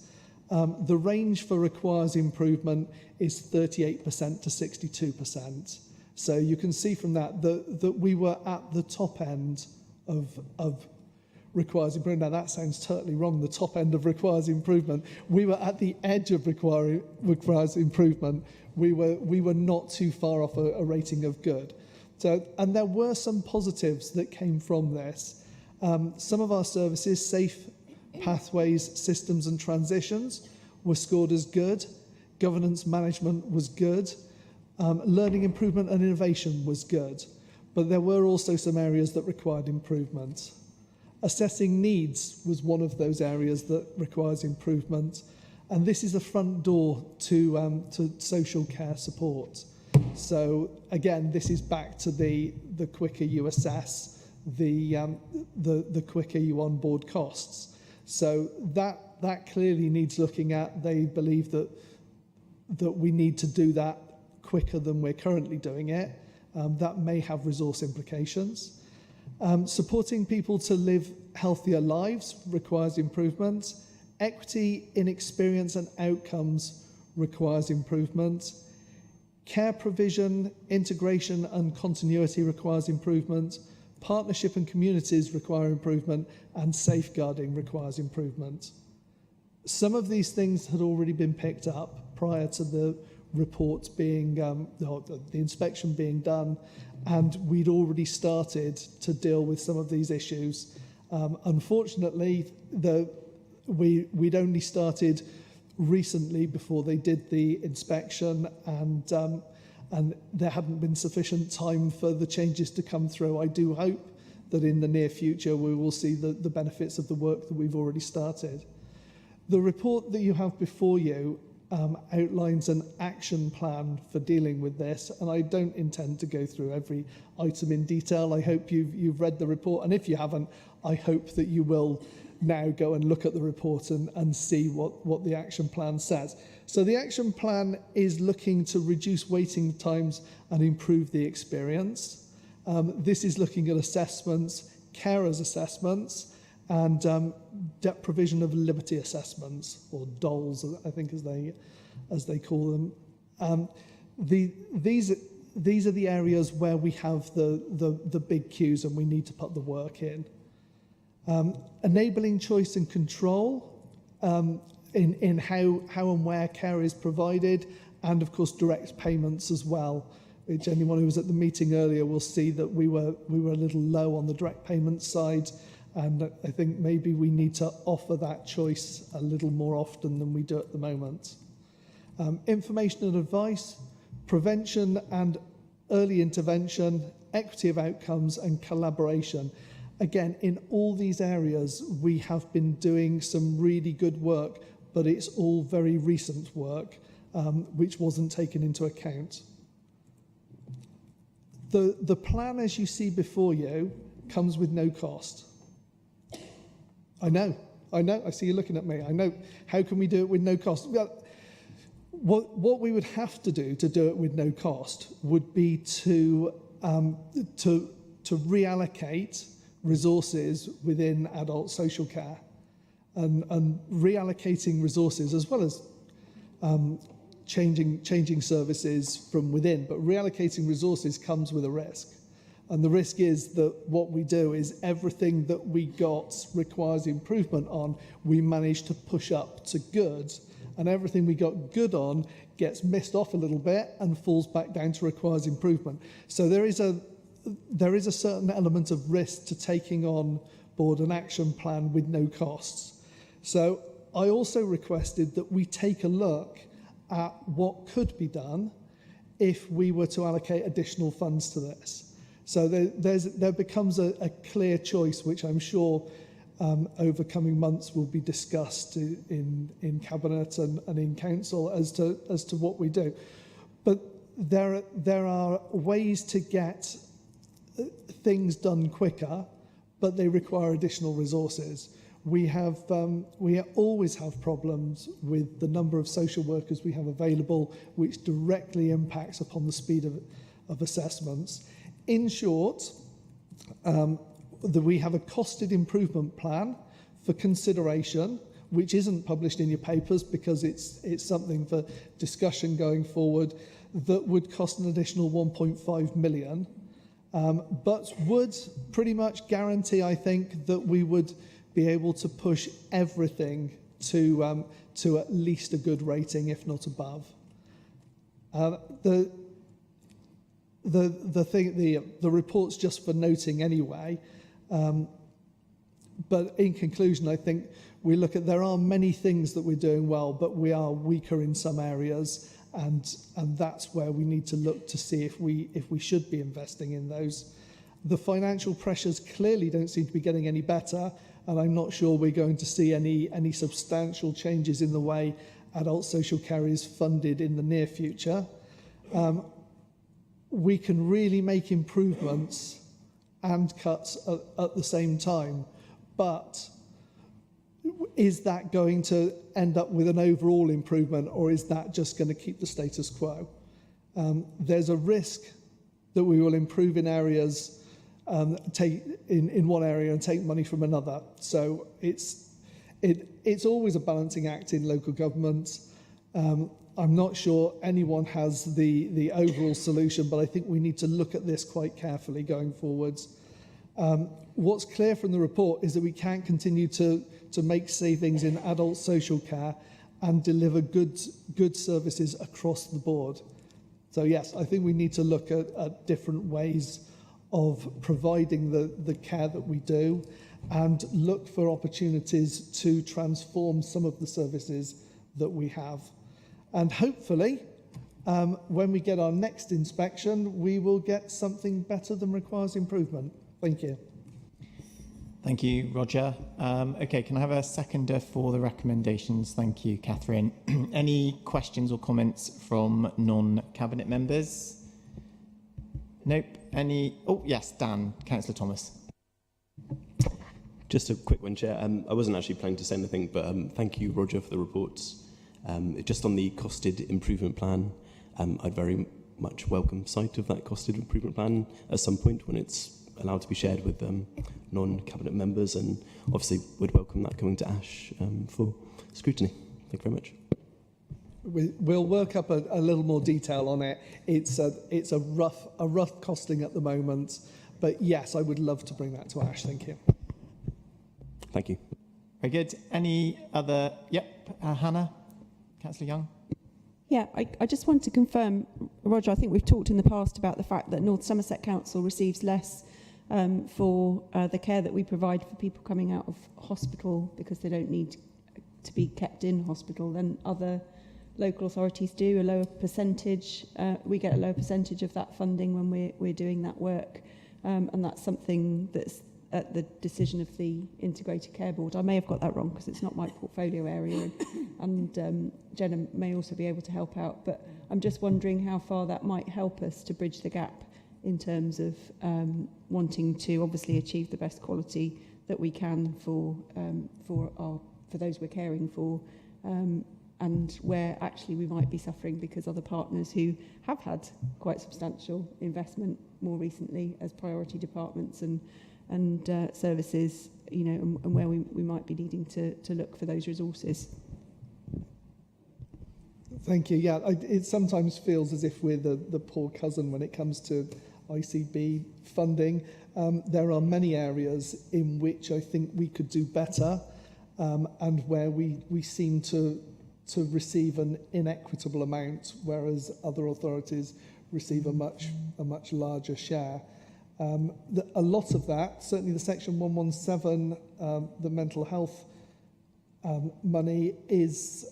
The range for requires improvement is 38% to 62%. So you can see from that that we were at the top end of requires improvement. Now that sounds totally wrong, the top end of requires improvement. We were at the edge of requires improvement. We were not too far off a rating of good. So, and there were some positives that came from this. Some of our services, safe pathways, systems and transitions, were scored as good. Governance management was good. Learning improvement and innovation was good. But there were also some areas that required improvement. Assessing needs was one of those areas that requires improvement. And this is a front door to social care support. So again, this is back to the quicker you assess, the quicker you onboard costs. So that clearly needs looking at. They believe that we need to do that quicker than we're currently doing it. That may have resource implications. Supporting people to live healthier lives requires improvement. Equity in experience and outcomes requires improvement. Care provision, integration and continuity requires improvement. Partnership and communities require improvement, and safeguarding requires improvement. Some of these things had already been picked up prior to the report being, the inspection being done, and we'd already started to deal with some of these issues. Unfortunately, we'd only started recently before they did the inspection, and there hadn't been sufficient time for the changes to come through. I do hope that in the near future we will see the benefits of the work that we've already started. The report that you have before you outlines an action plan for dealing with this, and I don't intend to go through every item in detail. I hope you've read the report, and if you haven't, I hope that you will now go and look at the report and see what the action plan says. So the action plan is looking to reduce waiting times and improve the experience. This is looking at assessments, carers assessments, and debt provision of liberty assessments, or DOLs, I think as they call them. These are the areas where we have the big queues and we need to put the work in. Enabling choice and control in how and where care is provided, and of course direct payments as well, which anyone who was at the meeting earlier will see that we were a little low on the direct payment side, and I think maybe we need to offer that choice a little more often than we do at the moment. Information and advice, prevention and early intervention, equity of outcomes and collaboration. Again, in all these areas, we have been doing some really good work, but it's all very recent work, which wasn't taken into account. The plan, as you see before you, comes with no cost. I know, I see you looking at me. I know, how can we do it with no cost? Well, what we would have to do it with no cost would be to reallocate resources within adult social care, and reallocating resources as well as changing services from within. But reallocating resources comes with a risk. And the risk is that what we do is everything that we got requires improvement on, we manage to push up to good, and everything we got good on gets missed off a little bit and falls back down to requires improvement. So there is a certain element of risk to taking on board an action plan with no costs. So I also requested that we take a look at what could be done if we were to allocate additional funds to this. So there becomes a clear choice, which I'm sure over coming months will be discussed in Cabinet and in Council as to what we do. But there are ways to get things done quicker, but they require additional resources. We always have problems with the number of social workers we have available, which directly impacts upon the speed of assessments. In short, we have a costed improvement plan for consideration, which isn't published in your papers because it's something for discussion going forward, that would cost an additional 1.5 million, but would pretty much guarantee, I think, that we would be able to push everything to at least a good rating, if not above. The report's just for noting anyway, but in conclusion, I think we look at, there are many things that we're doing well, but we are weaker in some areas, and that's where we need to look to see if we should be investing in those. The financial pressures clearly don't seem to be getting any better, and I'm not sure we're going to see any substantial changes in the way adult social care is funded in the near future. We can really make improvements and cuts at the same time, but is that going to end up with an overall improvement, or is that just going to keep the status quo? There's a risk that we will improve in areas, take in one area and take money from another. So it's always a balancing act in local government. I'm not sure anyone has the overall solution, but I think we need to look at this quite carefully going forwards. What's clear from the report is that we can't continue to make savings in adult social care and deliver good services across the board. So yes, I think we need to look at different ways of providing the care that we do, and look for opportunities to transform some of the services that we have. And hopefully, when we get our next inspection, we will get something better than requires improvement. Thank you. Thank you, Roger. Okay, can I have a seconder for the recommendations? Thank you, Catherine. Any questions or comments from non-Cabinet members? Nope. Any? Oh, yes, Dan, Councillor Thomas. Just a quick one, Chair. I wasn't actually planning to say anything, but thank you, Roger, for the reports. Just on the costed improvement plan, I'd very much welcome sight of that costed improvement plan at some point when it's allowed to be shared with non-Cabinet members, and obviously would welcome that coming to Ash for scrutiny. Thank you very much. We'll work up a little more detail on it. It's a rough costing at the moment, but yes, I would love to bring that to Ash. Thank you. Thank you. Very good. Any other? Yep, Hannah, Councillor Young. Yeah, I just want to confirm, Roger, I think we've talked in the past about the fact that North Somerset Council receives less for the care that we provide for people coming out of hospital because they don't need to be kept in hospital than other local authorities do. A lower percentage, we get a lower percentage of that funding when we're doing that work, and that's something that's at the decision of the Integrated Care Board. I may have got that wrong because it's not my portfolio area, and Jenna may also be able to help out, but I'm just wondering how far that might help us to bridge the gap in terms of wanting to obviously achieve the best quality that we can for those we're caring for, and where actually we might be suffering because other partners who have had quite substantial investment more recently as priority departments and services, you know, and where we might be needing to look for those resources. Thank you. Yeah, it sometimes feels as if we're the poor cousin when it comes to ICB funding. There are many areas in which I think we could do better, and where we seem to receive an inequitable amount, whereas other authorities receive a much larger share. A lot of that, certainly the Section 117, the mental health money is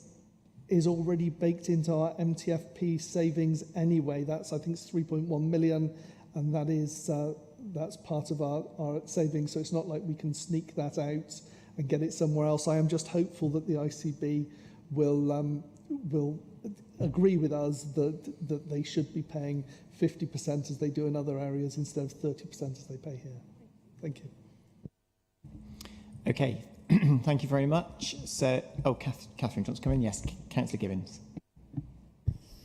already baked into our MTFP savings anyway. That's, I think, it's 3.1 million, and that is that's part of our savings. So it's not like we can sneak that out and get it somewhere else. I am just hopeful that the ICB will agree with us that they should be paying 50% as they do in other areas instead of 30% as they pay here. Thank you. Okay, thank you very much. So, Catherine, do you want to come in? Yes, Councillor Gibbons.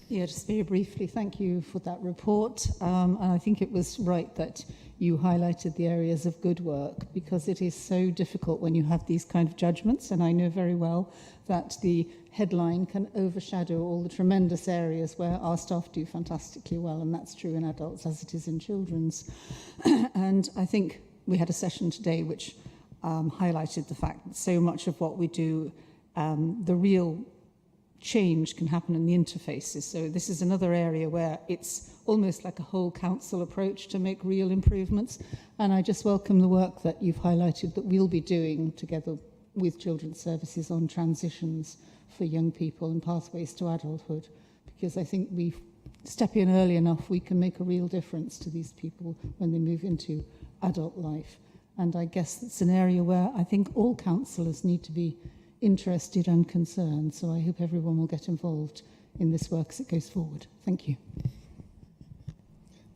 Yeah, just very briefly, thank you for that report. And I think it was right that you highlighted the areas of good work, because it is so difficult when you have these kind of judgments. And I know very well that the headline can overshadow all the tremendous areas where our staff do fantastically well. And that's true in adults as it is in children's. And I think we had a session today which highlighted the fact that so much of what we do, the real change can happen in the interfaces. So this is another area where it's almost like a whole council approach to make real improvements. And I just welcome the work that you've highlighted that we'll be doing together with Children's Services on transitions for young people and pathways to adulthood. Because I think we step in early enough, we can make a real difference to these people when they move into adult life. And I guess it's an area where I think all councillors need to be interested and concerned. So I hope everyone will get involved in this work as it goes forward. Thank you.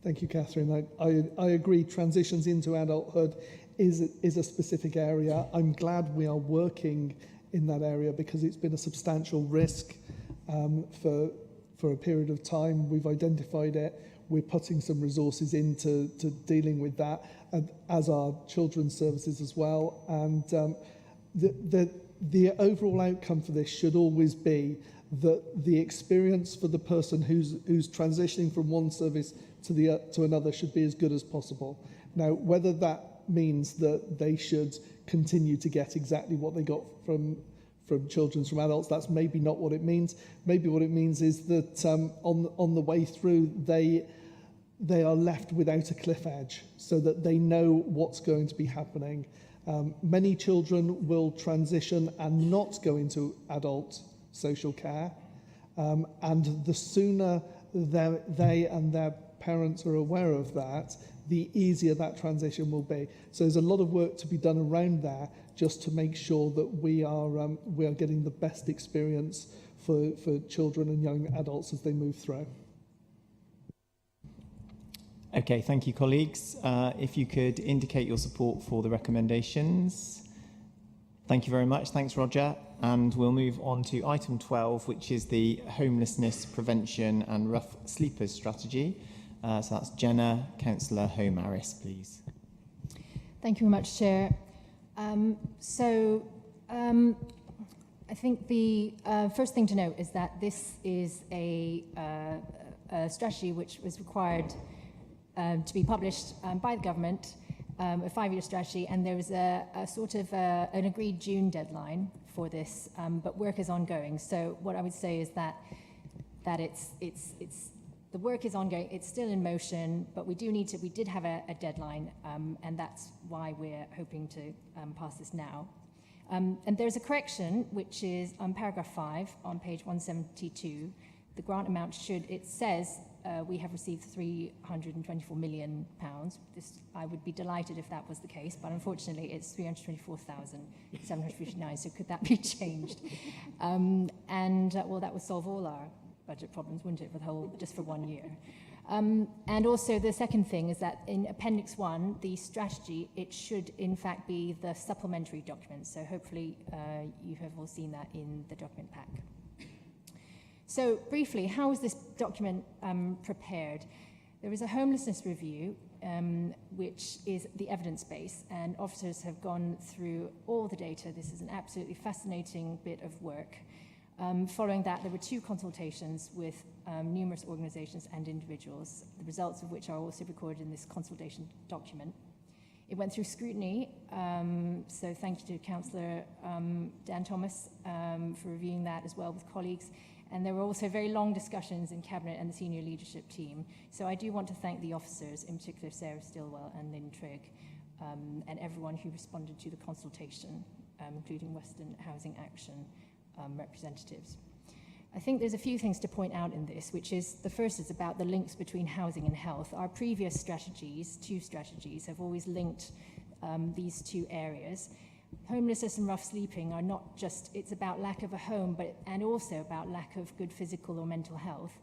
Thank you, Catherine. I agree. Transitions into adulthood is a specific area. I'm glad we are working in that area because it's been a substantial risk for a period of time. We've identified it. We're putting some resources into dealing with that, as are children's services as well. And the overall outcome for this should always be that the experience for the person who's transitioning from one service to another should be as good as possible. Now, whether that means that they should continue to get exactly what they got from children, from adults, that's maybe not what it means. Maybe what it means is that on the way through, they are left without a cliff edge, so that they know what's going to be happening. Many children will transition and not go into adult social care, and the sooner they and their parents are aware of that, the easier that transition will be. So there's a lot of work to be done around there, just to make sure that we are getting the best experience for children and young adults as they move through. Okay, thank you, colleagues. If you could indicate your support for the recommendations. Thank you very much. Thanks, Roger. And we'll move on to item 12, which is the Homelessness Prevention and Rough Sleepers Strategy. So that's Jenna, Councillor Homaris, please. Thank you very much, Chair. I think the first thing to note is that this is a strategy which was required to be published by the government, a 5-year strategy, and there was a sort of an agreed June deadline for this, but work is ongoing. So what I would say is that it's the work is ongoing. It's still in motion, but we did have a deadline, and that's why we're hoping to pass this now. And there's a correction, which is on paragraph 5 on page 172. The grant amount it says we have received £324 million. I would be delighted if that was the case, but unfortunately it's 324,759. So could that be changed? Well, that would solve all our budget problems, wouldn't it, just for 1 year? And also the second thing is that in Appendix 1, the strategy, it should in fact be the supplementary document. So hopefully you have all seen that in the document pack. So briefly, how is this document prepared? There is a homelessness review, which is the evidence base, and officers have gone through all the data. This is an absolutely fascinating bit of work. Following that, there were 2 consultations with numerous organisations and individuals, the results of which are also recorded in this consultation document. It went through scrutiny, so thank you to Councillor Dan Thomas for reviewing that as well with colleagues. And there were also very long discussions in Cabinet and the senior leadership team. So I do want to thank the officers, in particular Sarah Stillwell and Lynn Trigg, and everyone who responded to the consultation, including Western Housing Action representatives. I think there's a few things to point out in this, which is, the first is about the links between housing and health. Our previous strategies, 2 strategies, have always linked these 2 areas. Homelessness and rough sleeping are not just, it's about lack of a home, and also about lack of good physical or mental health,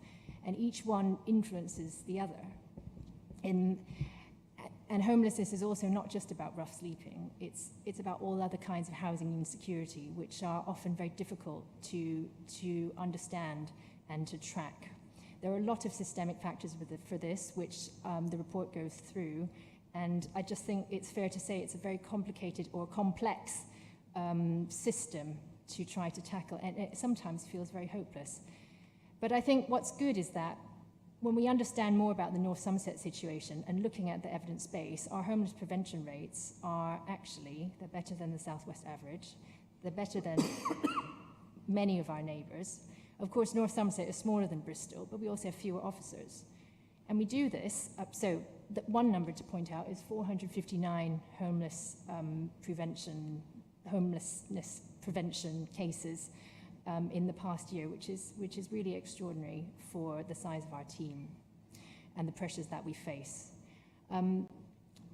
and each one influences the other. And homelessness is also not just about rough sleeping, it's about all other kinds of housing insecurity, which are often very difficult to understand and to track. There are a lot of systemic factors for this, which the report goes through, and I just think it's fair to say it's a very complicated or complex system to try to tackle, and it sometimes feels very hopeless. But I think what's good is that when we understand more about the North Somerset situation and looking at the evidence base, our homeless prevention rates are actually, they're better than the Southwest average, they're better than many of our neighbours. Of course, North Somerset is smaller than Bristol, but we also have fewer officers. And we do this, so the one number to point out is 459 homelessness prevention cases in the past year, which is really extraordinary for the size of our team and the pressures that we face.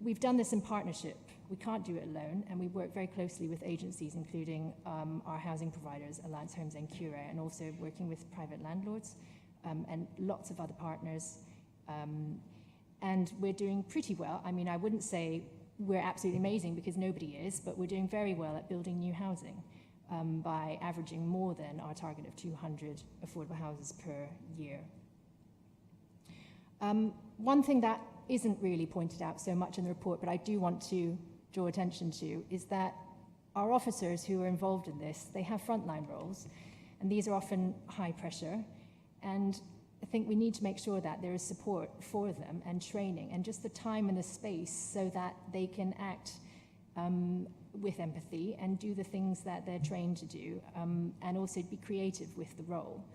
We've done this in partnership. We can't do it alone, and we work very closely with agencies, including our housing providers, Alliance Homes and Cure, and also working with private landlords and lots of other partners. And we're doing pretty well. I mean, I wouldn't say we're absolutely amazing, because nobody is, but we're doing very well at building new housing. By averaging more than our target of 200 affordable houses per year. One thing that isn't really pointed out so much in the report, but I do want to draw attention to, is that our officers who are involved in this, they have frontline roles, and these are often high pressure, and I think we need to make sure that there is support for them and training and just the time and the space so that they can act with empathy and do the things that they're trained to do, and also be creative with the role.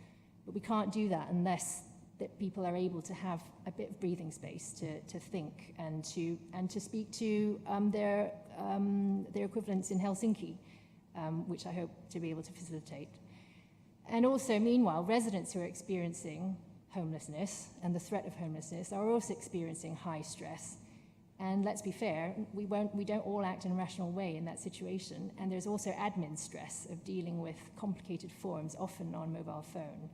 But we can't do that unless that people are able to have a bit of breathing space to think and to speak to their equivalents in Helsinki, which I hope to be able to facilitate. And also, meanwhile, residents who are experiencing homelessness and the threat of homelessness are also experiencing high stress. And let's be fair, we don't all act in a rational way in that situation. And there's also admin stress of dealing with complicated forms, often on mobile phone.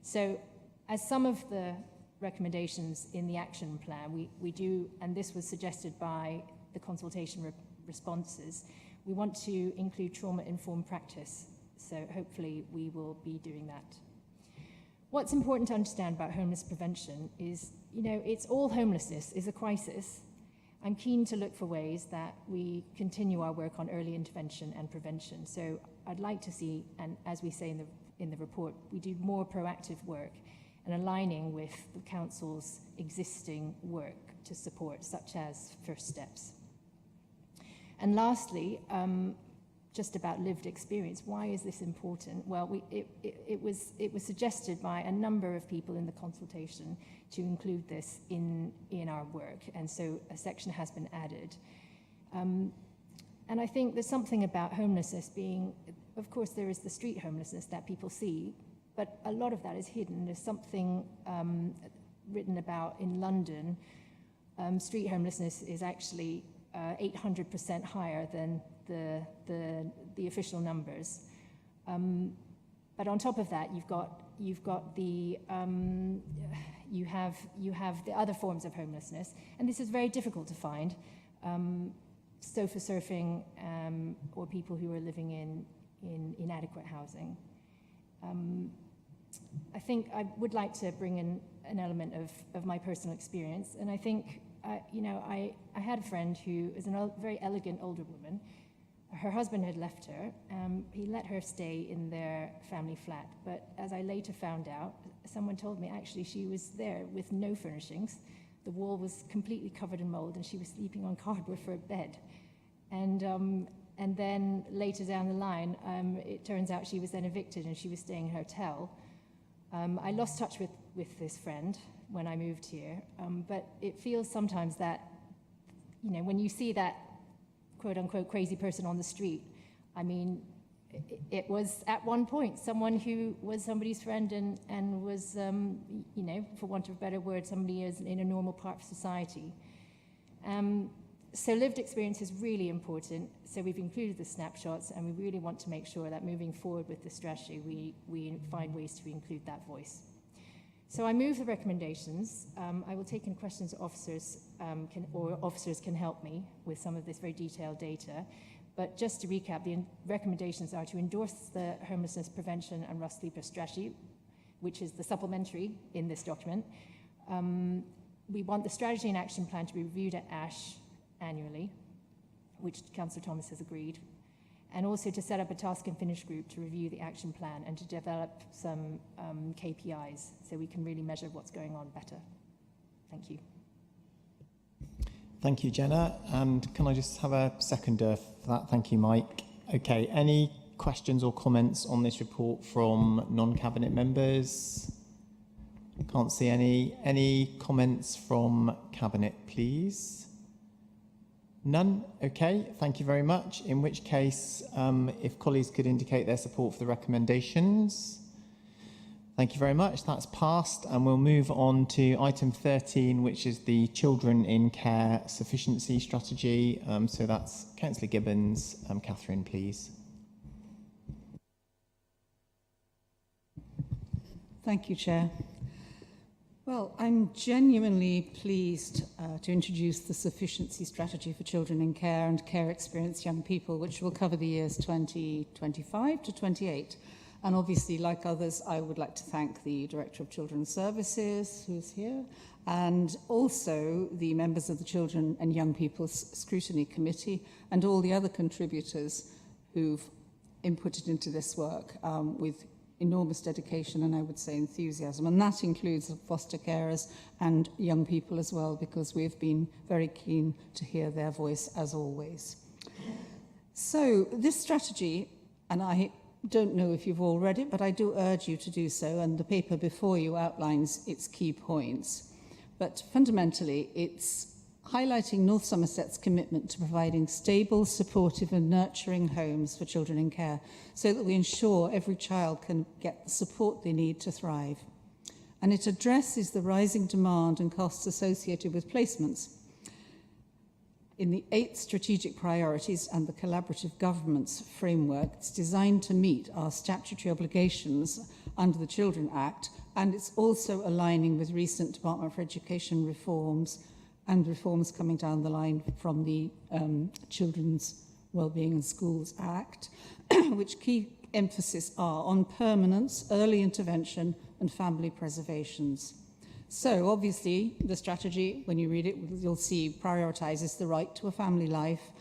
So as some of the recommendations in the action plan, we do, and this was suggested by the consultation responses, we want to include trauma-informed practice. So hopefully we will be doing that. What's important to understand about homeless prevention is, it's all homelessness is a crisis. I'm keen to look for ways that we continue our work on early intervention and prevention. So I'd like to see, and as we say in the report, we do more proactive work and aligning with the Council's existing work to support, such as first steps. And lastly, just about lived experience. Why is this important? Well, it was suggested by a number of people in the consultation to include this in our work, and so a section has been added. And I think there's something about homelessness being, of course, there is the street homelessness that people see, but a lot of that is hidden. There's something written about in London. Street homelessness is actually 800% higher than the official numbers, but on top of that, you've got the you have the other forms of homelessness, and this is very difficult to find. Sofa surfing, or people who are living in inadequate housing. I think I would like to bring in an element of my personal experience, and I think, I had a friend who is a very elegant older woman. Her husband had left her. He let her stay in their family flat, but as I later found out, someone told me actually she was there with no furnishings. The wall was completely covered in mold, and she was sleeping on cardboard for a bed. And then later down the line, it turns out she was then evicted and she was staying in a hotel. I lost touch with this friend when I moved here, but it feels sometimes that, when you see that quote-unquote crazy person on the street, I mean, it was at one point someone who was somebody's friend and was, for want of a better word, somebody is in a normal part of society. So lived experience is really important. So we've included the snapshots, and we really want to make sure that moving forward with the strategy, we find ways to include that voice. So I move the recommendations. I will take in questions officers can help me with some of this very detailed data. But just to recap, the recommendations are to endorse the homelessness prevention and rough sleeper strategy, which is the supplementary in this document. We want the strategy and action plan to be reviewed at ASH annually, which Councillor Thomas has agreed, and also to set up a task and finish group to review the action plan and to develop some KPIs so we can really measure what's going on better. Thank you. Thank you, Jenna. And can I just have a seconder for that? Thank you, Mike. Okay, any questions or comments on this report from non-cabinet members? Can't see any. Any comments from cabinet, please? None? Okay, thank you very much. In which case, if colleagues could indicate their support for the recommendations. Thank you very much. That's passed, and we'll move on to item 13, which is the Children in Care Sufficiency Strategy. So that's Councillor Gibbons. Catherine, please. Thank you, Chair. Well, I'm genuinely pleased to introduce the Sufficiency Strategy for Children in Care and Care Experienced Young People, which will cover the years 2025 to 28. And obviously, like others, I would like to thank the Director of Children's Services, who's here, and also the members of the Children and Young People's Scrutiny Committee and all the other contributors who've inputted into this work with enormous dedication and I would say enthusiasm. And that includes foster carers and young people as well, because we've been very keen to hear their voice as always. So this strategy, and I don't know if you've all read it, but I do urge you to do so, and the paper before you outlines its key points. But fundamentally, it's highlighting North Somerset's commitment to providing stable, supportive and nurturing homes for children in care so that we ensure every child can get the support they need to thrive. And it addresses the rising demand and costs associated with placements. In the 8 strategic priorities and the collaborative governance framework, it's designed to meet our statutory obligations under the Children Act, and it's also aligning with recent Department for Education reforms and reforms coming down the line from the Children's Wellbeing in Schools Act, which key emphasis are on permanence, early intervention and family preservations. So obviously the strategy, when you read it, you'll see prioritises the right to a family life,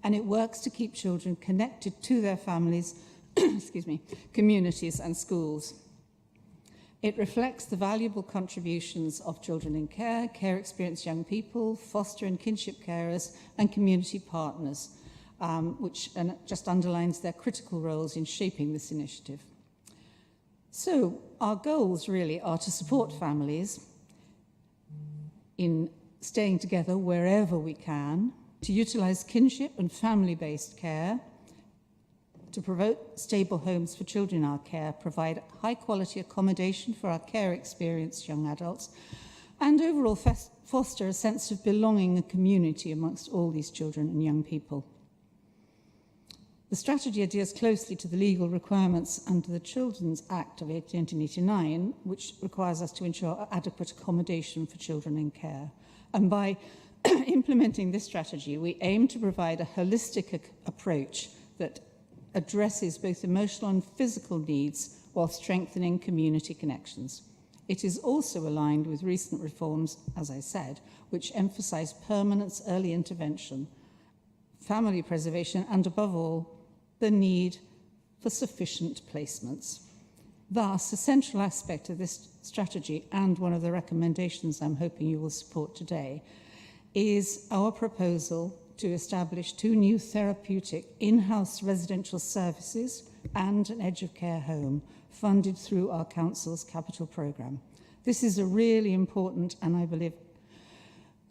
and it works to keep children connected to their families, excuse me, communities and schools. It reflects the valuable contributions of children in care, care experienced young people, foster and kinship carers, and community partners, which just underlines their critical roles in shaping this initiative. So our goals really are to support families in staying together wherever we can, to utilise kinship and family-based care, to promote stable homes for children in our care, provide high-quality accommodation for our care-experienced young adults, and overall foster a sense of belonging and community amongst all these children and young people. The strategy adheres closely to the legal requirements under the Children's Act of 1989, which requires us to ensure adequate accommodation for children in care. And by implementing this strategy, we aim to provide a holistic approach that addresses both emotional and physical needs while strengthening community connections. It is also aligned with recent reforms, as I said, which emphasise permanence, early intervention, family preservation, and above all, the need for sufficient placements. Thus, a central aspect of this strategy, and one of the recommendations I'm hoping you will support today, is our proposal to establish 2 new therapeutic in-house residential services and an edge of care home funded through our council's capital programme. This is a really important and, I believe,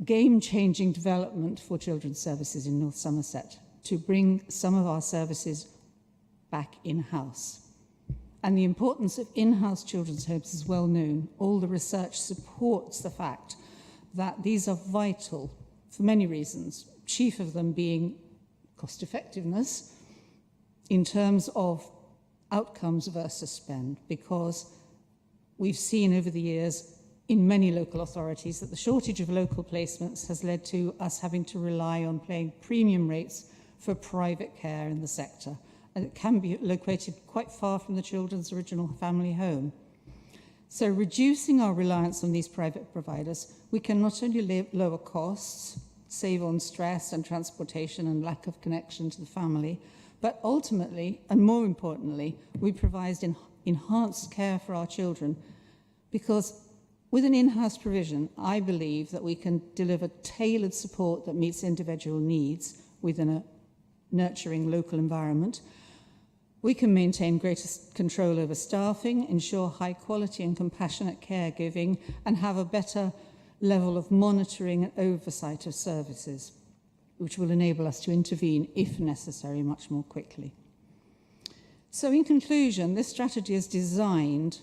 game-changing development for children's services in North Somerset, to bring some of our services back in-house. And the importance of in-house children's homes is well known. All the research supports the fact that these are vital for many reasons, chief of them being cost effectiveness in terms of outcomes versus spend, because we've seen over the years in many local authorities that the shortage of local placements has led to us having to rely on paying premium rates for private care in the sector, and it can be located quite far from the children's original family home. So reducing our reliance on these private providers, we can not only lower costs, save on stress and transportation and lack of connection to the family, but ultimately, and more importantly, we provide enhanced care for our children, because with an in-house provision, I believe that we can deliver tailored support that meets individual needs within a nurturing local environment. We can maintain greater control over staffing, ensure high quality and compassionate caregiving, and have a better level of monitoring and oversight of services, which will enable us to intervene, if necessary, much more quickly. So in conclusion, this strategy is designed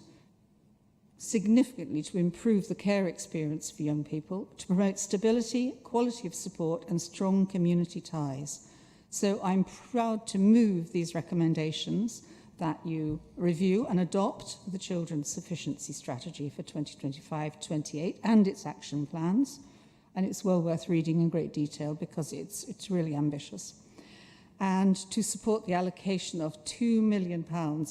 significantly to improve the care experience for young people, to promote stability, quality of support, and strong community ties. So I'm proud to move these recommendations that you review and adopt the Children's Sufficiency Strategy for 2025-28 and its action plans. And it's well worth reading in great detail because it's really ambitious. And to support the allocation of £2 million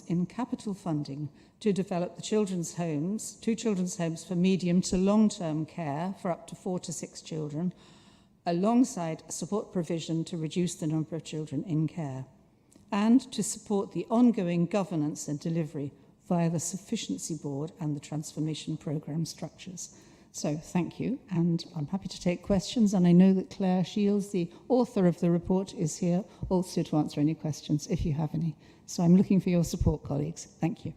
in capital funding to develop the children's homes, 2 children's homes for medium to long-term care for up to 4 to 6 children, alongside support provision to reduce the number of children in care, and to support the ongoing governance and delivery via the Sufficiency Board and the Transformation Programme structures. So thank you, and I'm happy to take questions, and I know that Claire Shields, the author of the report, is here also to answer any questions if you have any. So I'm looking for your support, colleagues. Thank you.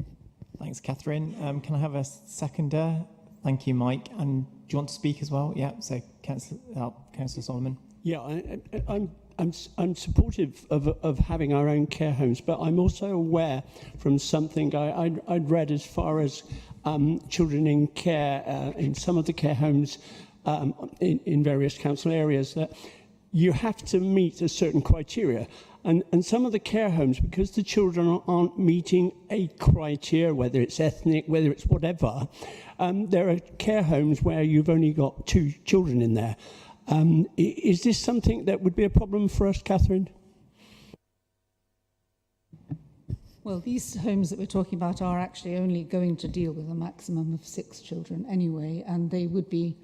Thanks, Catherine. Can I have a seconder? Thank you, Mike. And do you want to speak as well? Yeah, so Councillor Solomon. Yeah, I'm supportive of having our own care homes, but I'm also aware from something I'd read as far as children in care in some of the care homes in various council areas, that you have to meet a certain criteria. And some of the care homes, because the children aren't meeting a criteria, whether it's ethnic, whether it's whatever, there are care homes where you've only got 2 children in there. Is this something that would be a problem for us, Catherine? Well, these homes that we're talking about are actually only going to deal with a maximum of 6 children anyway, and they would be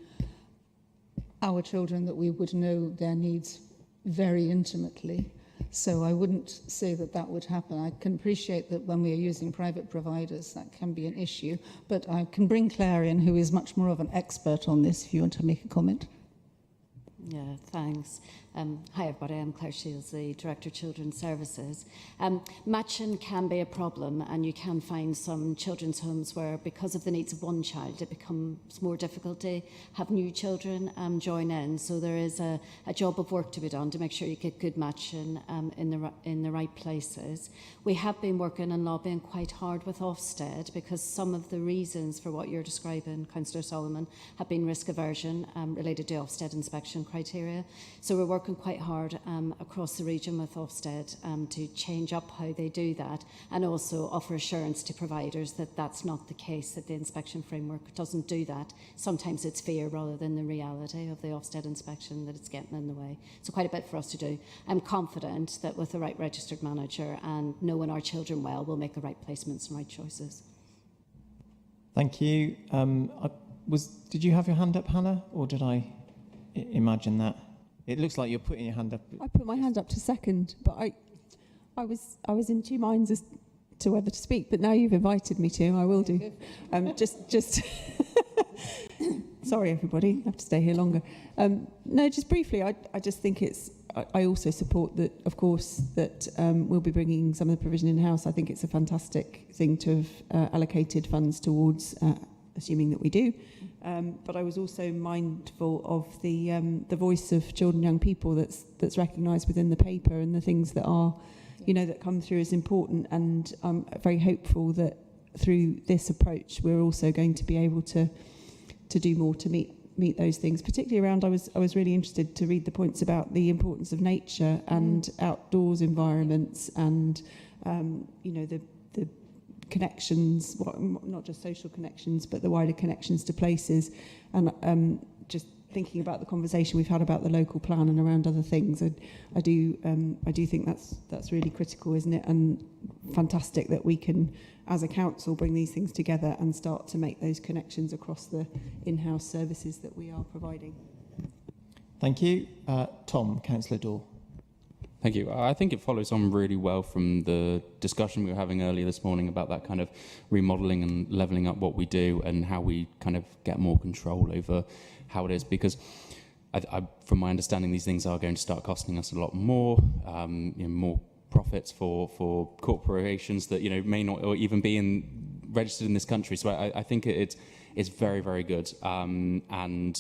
our children that we would know their needs very intimately. So I wouldn't say that that would happen. I can appreciate that when we are using private providers, that can be an issue, but I can bring Claire in, who is much more of an expert on this, if you want to make a comment. Yeah, thanks. Hi everybody, I'm Claire Shields, the Director of Children's Services. Matching can be a problem, and you can find some children's homes where, because of the needs of one child, it becomes more difficult to have new children join in. So there is a job of work to be done to make sure you get good matching in the right places. We have been working and lobbying quite hard with Ofsted, because some of the reasons for what you're describing, Councillor Solomon, have been risk aversion related to Ofsted inspection criteria. So we're working working quite hard across the region with Ofsted to change up how they do that, and also offer assurance to providers that that's not the case, that the inspection framework doesn't do that. Sometimes it's fear rather than the reality of the Ofsted inspection that it's getting in the way. So quite a bit for us to do. I'm confident that with the right registered manager and knowing our children well, we'll make the right placements and right choices. Thank you. Did you have your hand up, Hannah, or did I imagine that? It looks like you're putting your hand up. I put my hand up to second, but I was in two minds as to whether to speak. But now you've invited me to, I will do. Just sorry, everybody, I have to stay here longer. No, just briefly, I just think it's. I also support that, of course, that we'll be bringing some of the provision in-house. I think it's a fantastic thing to have allocated funds towards, assuming that we do. But I was also mindful of the voice of children and young people that's recognised within the paper, and the things that are, that come through as important. And I'm very hopeful that through this approach, we're also going to be able to do more to meet those things, particularly around, I was really interested to read the points about the importance of nature and outdoors environments, and the connections, not just social connections, but the wider connections to places, and just thinking about the conversation we've had about the local plan and around other things. I do think that's really critical, isn't it? And fantastic that we can, as a council, bring these things together and start to make those connections across the in-house services that we are providing. Thank you. Tom, Councillor Daw. Thank you. I think it follows on really well from the discussion we were having earlier this morning about that kind of remodelling and levelling up what we do and how we kind of get more control over how it is, because from my understanding, these things are going to start costing us a lot more, more profits for corporations that may not or even be registered in this country. So I think it's very, very good. And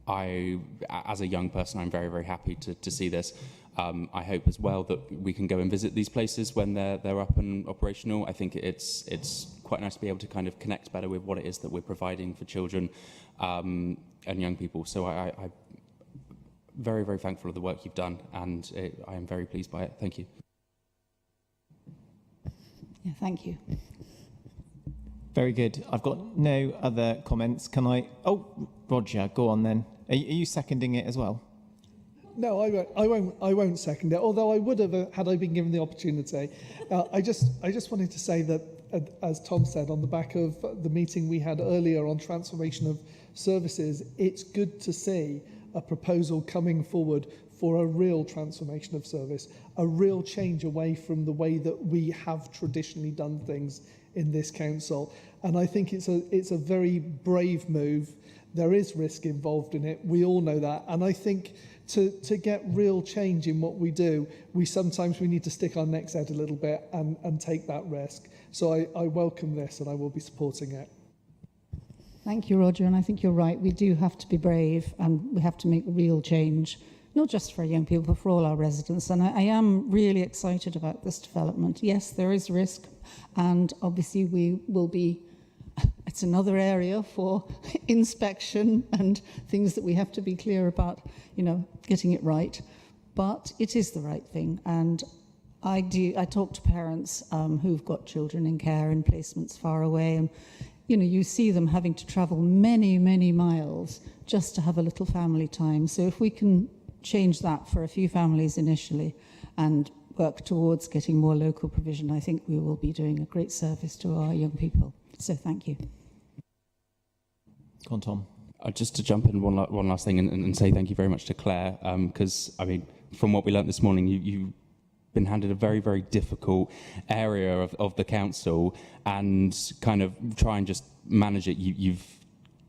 I, as a young person, I'm very, very happy to see this. I hope as well that we can go and visit these places when they're up and operational. I think it's quite nice to be able to kind of connect better with what it is that we're providing for children and young people. So I'm very, very thankful of the work you've done, and I am very pleased by it. Thank you. Yeah, thank you. Very good. I've got no other comments. Can I? Oh, Roger, go on then. Are you seconding it as well? No, I won't second it, although I would have had I been given the opportunity. I just wanted to say that, as Tom said, on the back of the meeting we had earlier on transformation of services, it's good to see a proposal coming forward for a real transformation of service, a real change away from the way that we have traditionally done things in this council. And I think it's a very brave move. There is risk involved in it. We all know that. And I think to get real change in what we do, we need to stick our necks out a little bit and take that risk. So I welcome this, and I will be supporting it. Thank you, Roger. And I think you're right. We do have to be brave, and we have to make real change, not just for young people, but for all our residents. And I am really excited about this development. Yes, there is risk, and obviously we will be, it's another area for inspection and things that we have to be clear about, getting it right. But it is the right thing. And I talk to parents who've got children in care in placements far away, and you see them having to travel many, many miles just to have a little family time. So if we can change that for a few families initially and work towards getting more local provision, I think we will be doing a great service to our young people. So thank you. Go on, Tom. Just to jump in one last thing and say thank you very much to Claire, because, from what we learnt this morning, you've been handed a very, very difficult area of the council, and kind of try and just manage it. You've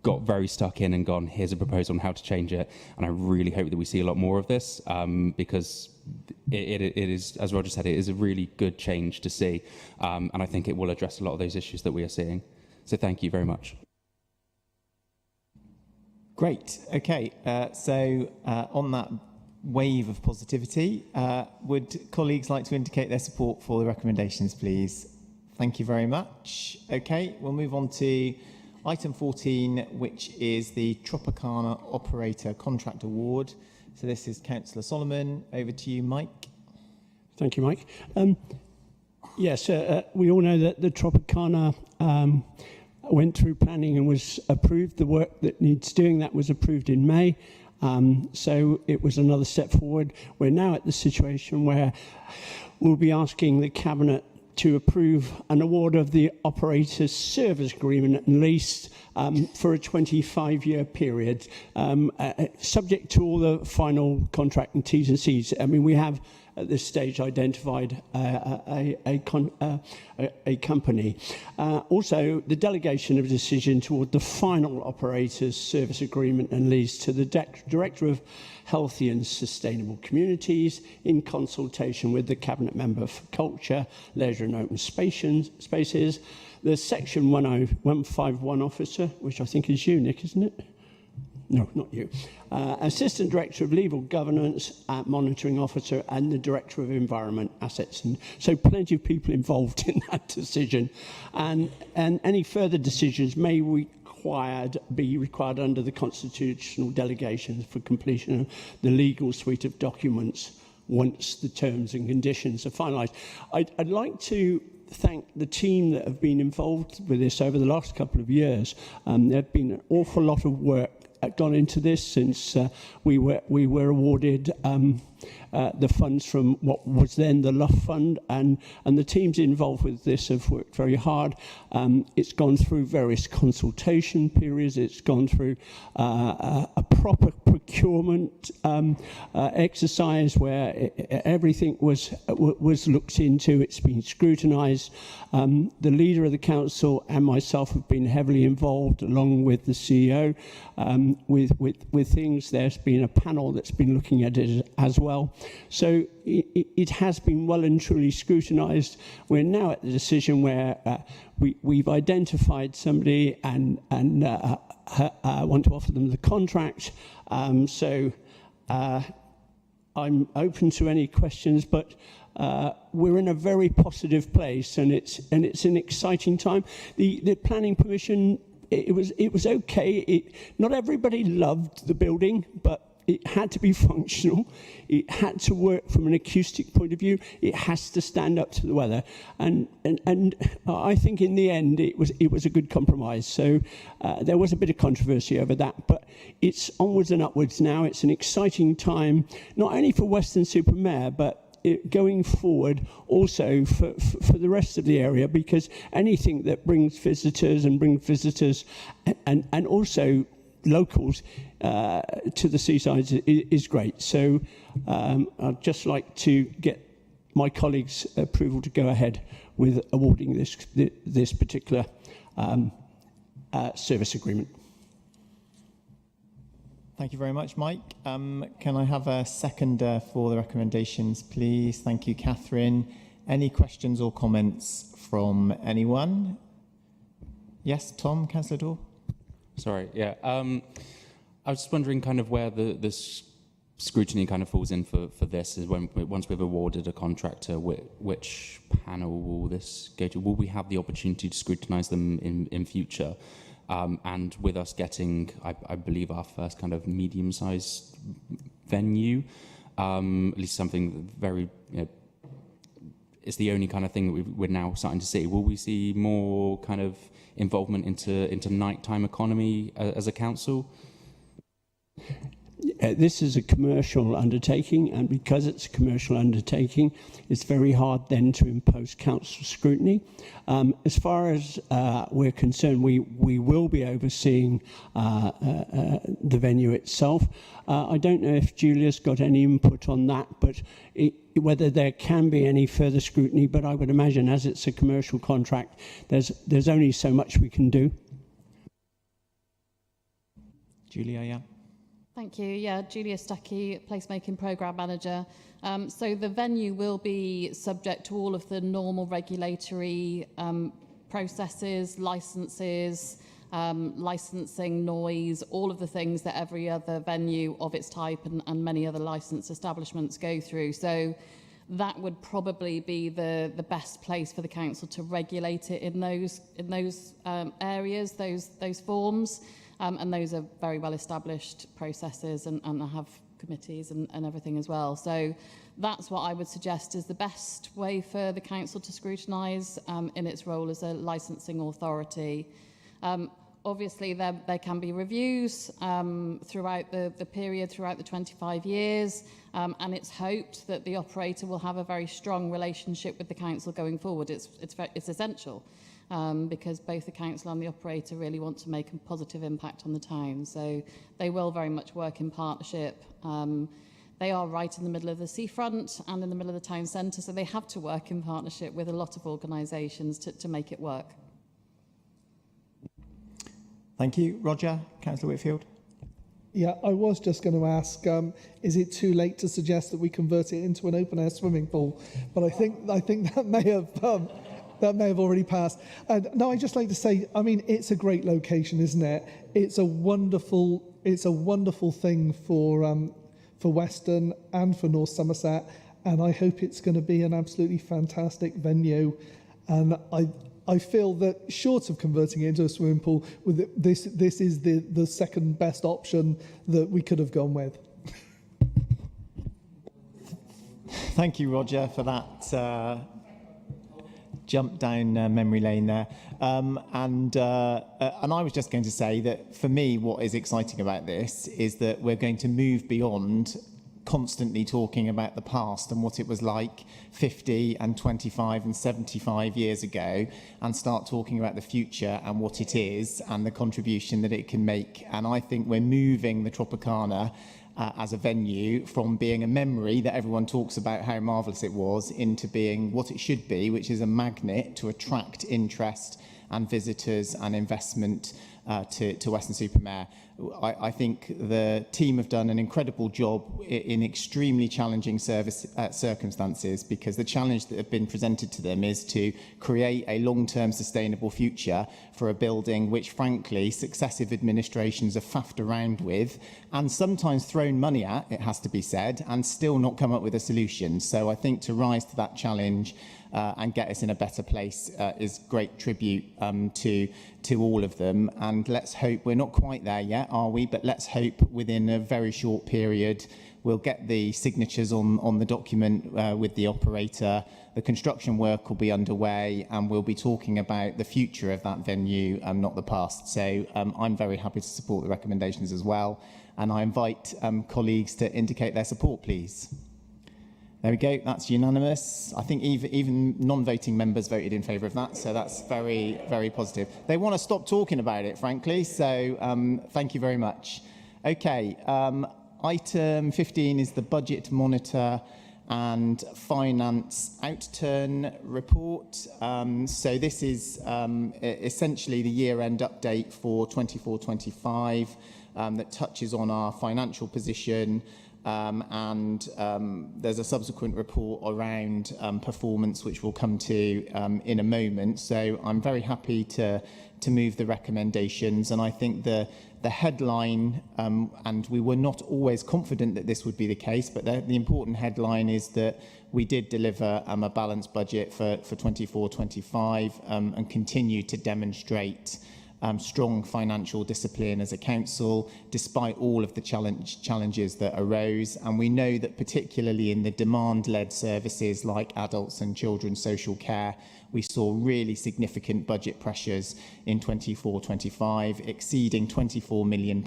got very stuck in and gone, here's a proposal on how to change it, and I really hope that we see a lot more of this, because it is, as Roger said, it is a really good change to see, and I think it will address a lot of those issues that we are seeing. So thank you very much. Great. Okay. So on that wave of positivity, would colleagues like to indicate their support for the recommendations, please? Thank you very much. Okay, we'll move on to item 14, which is the Tropicana Operator Contract Award. So this is Councillor Solomon. Over to you, Mike. Thank you, Mike. Yes, we all know that the Tropicana went through planning and was approved. The work that needs doing, that was approved in May. So it was another step forward. We're now at the situation where we'll be asking the Cabinet to approve an award of the operator's service agreement and lease for a 25-year period, subject to all the final contract and T's and C's. I mean, we have at this stage identified a company. Also, the delegation of decision toward the final operator's service agreement and lease to the Director of Healthy and Sustainable Communities in consultation with the Cabinet Member for Culture, Leisure and Open Spaces, the Section 151 officer, which I think is you, Nick, isn't it? No, not you. Assistant Director of Legal Governance, Monitoring Officer, and the Director of Environment Assets. And so plenty of people involved in that decision. And any further decisions may be required under the constitutional delegations for completion of the legal suite of documents once the terms and conditions are finalised. I'd like to thank the team that have been involved with this over the last couple of years. There have been an awful lot of work gone into this since we were awarded the funds from what was then the Luff Fund, and the teams involved with this have worked very hard. It's gone through various consultation periods. It's gone through a proper procurement exercise where everything was looked into. It's been scrutinised. The leader of the council and myself have been heavily involved, along with the CEO, with things. There's been a panel that's been looking at it as well. So it has been well and truly scrutinised. We're now at the decision where we've identified somebody and want to offer them the contract. So I'm open to any questions, but we're in a very positive place, and it's an exciting time. The planning permission, it was okay. Not everybody loved the building, but it had to be functional. It had to work from an acoustic point of view. It has to stand up to the weather, and I think in the end it was a good compromise. So there was a bit of controversy over that, but it's onwards and upwards now. It's an exciting time, not only for Weston-super-Mare, but going forward also for the rest of the area, because anything that brings visitors and also locals to the seaside is great. So I'd just like to get my colleagues' approval to go ahead with awarding this particular service agreement. Thank you very much, Mike. Can I have a seconder for the recommendations, please? Thank you, Catherine. Any questions or comments from anyone? Yes, Tom, Councillor Dorr. Sorry, yeah. I was just wondering kind of where the scrutiny kind of falls in for this, is once we've awarded a contractor, which panel will this go to? Will we have the opportunity to scrutinise them in future? And with us getting, I believe, our first kind of medium-sized venue, at least something very, it's the only kind of thing that we're now starting to see. Will we see more kind of involvement into nighttime economy as a council? This is a commercial undertaking, and because it's a commercial undertaking, it's very hard then to impose council scrutiny. As far as we're concerned, we will be overseeing the venue itself. I don't know if Julia's got any input on that, but whether there can be any further scrutiny, but I would imagine as it's a commercial contract, there's only so much we can do. Julia, yeah. Thank you. Yeah, Julia Stuckey, Placemaking Programme Manager. So the venue will be subject to all of the normal regulatory processes, licenses, licensing, noise, all of the things that every other venue of its type and many other licensed establishments go through. So that would probably be the best place for the council to regulate it in those areas, those forms. And those are very well established processes and have committees and everything as well. So that's what I would suggest is the best way for the council to scrutinise in its role as a licensing authority. Obviously, there can be reviews throughout the period, throughout the 25 years, and it's hoped that the operator will have a very strong relationship with the council going forward. It's essential because both the council and the operator really want to make a positive impact on the town. So they will very much work in partnership. They are right in the middle of the seafront and in the middle of the town centre, so they have to work in partnership with a lot of organisations to make it work. Thank you. Roger, Councillor Whitfield. Yeah, I was just going to ask, is it too late to suggest that we convert it into an open-air swimming pool? But I think that may have already passed. And no, I'd just like to say, I mean, it's a great location, isn't it? It's a wonderful thing for Western and for North Somerset, and I hope it's going to be an absolutely fantastic venue. And I feel that short of converting it into a swimming pool, this is the second best option that we could have gone with. Thank you, Roger, for that jump down memory lane there. And I was just going to say that for me, what is exciting about this is that we're going to move beyond constantly talking about the past and what it was like 50 and 25 and 75 years ago, and start talking about the future and what it is and the contribution that it can make. And I think we're moving the Tropicana as a venue from being a memory that everyone talks about how marvellous it was into being what it should be, which is a magnet to attract interest and visitors and investment to Weston-super-Mare. I think the team have done an incredible job in extremely challenging circumstances, because the challenge that have been presented to them is to create a long-term sustainable future for a building which, frankly, successive administrations have faffed around with and sometimes thrown money at, it has to be said, and still not come up with a solution. So I think to rise to that challenge and get us in a better place is great tribute to all of them. And let's hope, we're not quite there yet, are we? But let's hope within a very short period we'll get the signatures on the document with the operator. The construction work will be underway, and we'll be talking about the future of that venue, not the past. So I'm very happy to support the recommendations as well. And I invite colleagues to indicate their support, please. There we go, that's unanimous. I think even non-voting members voted in favour of that, so that's very, very positive. They want to stop talking about it, frankly, so thank you very much. Okay, item 15 is the Budget Monitor and Finance Outturn report. So this is essentially the year-end update for 24-25 that touches on our financial position. There's a subsequent report around performance, which we'll come to in a moment. So I'm very happy to move the recommendations. And I think the headline, and we were not always confident that this would be the case, but the important headline is that we did deliver a balanced budget for 24-25 and continue to demonstrate strong financial discipline as a council, despite all of the challenges that arose. And we know that particularly in the demand-led services like adults and children's social care, we saw really significant budget pressures in 24-25, exceeding £24 million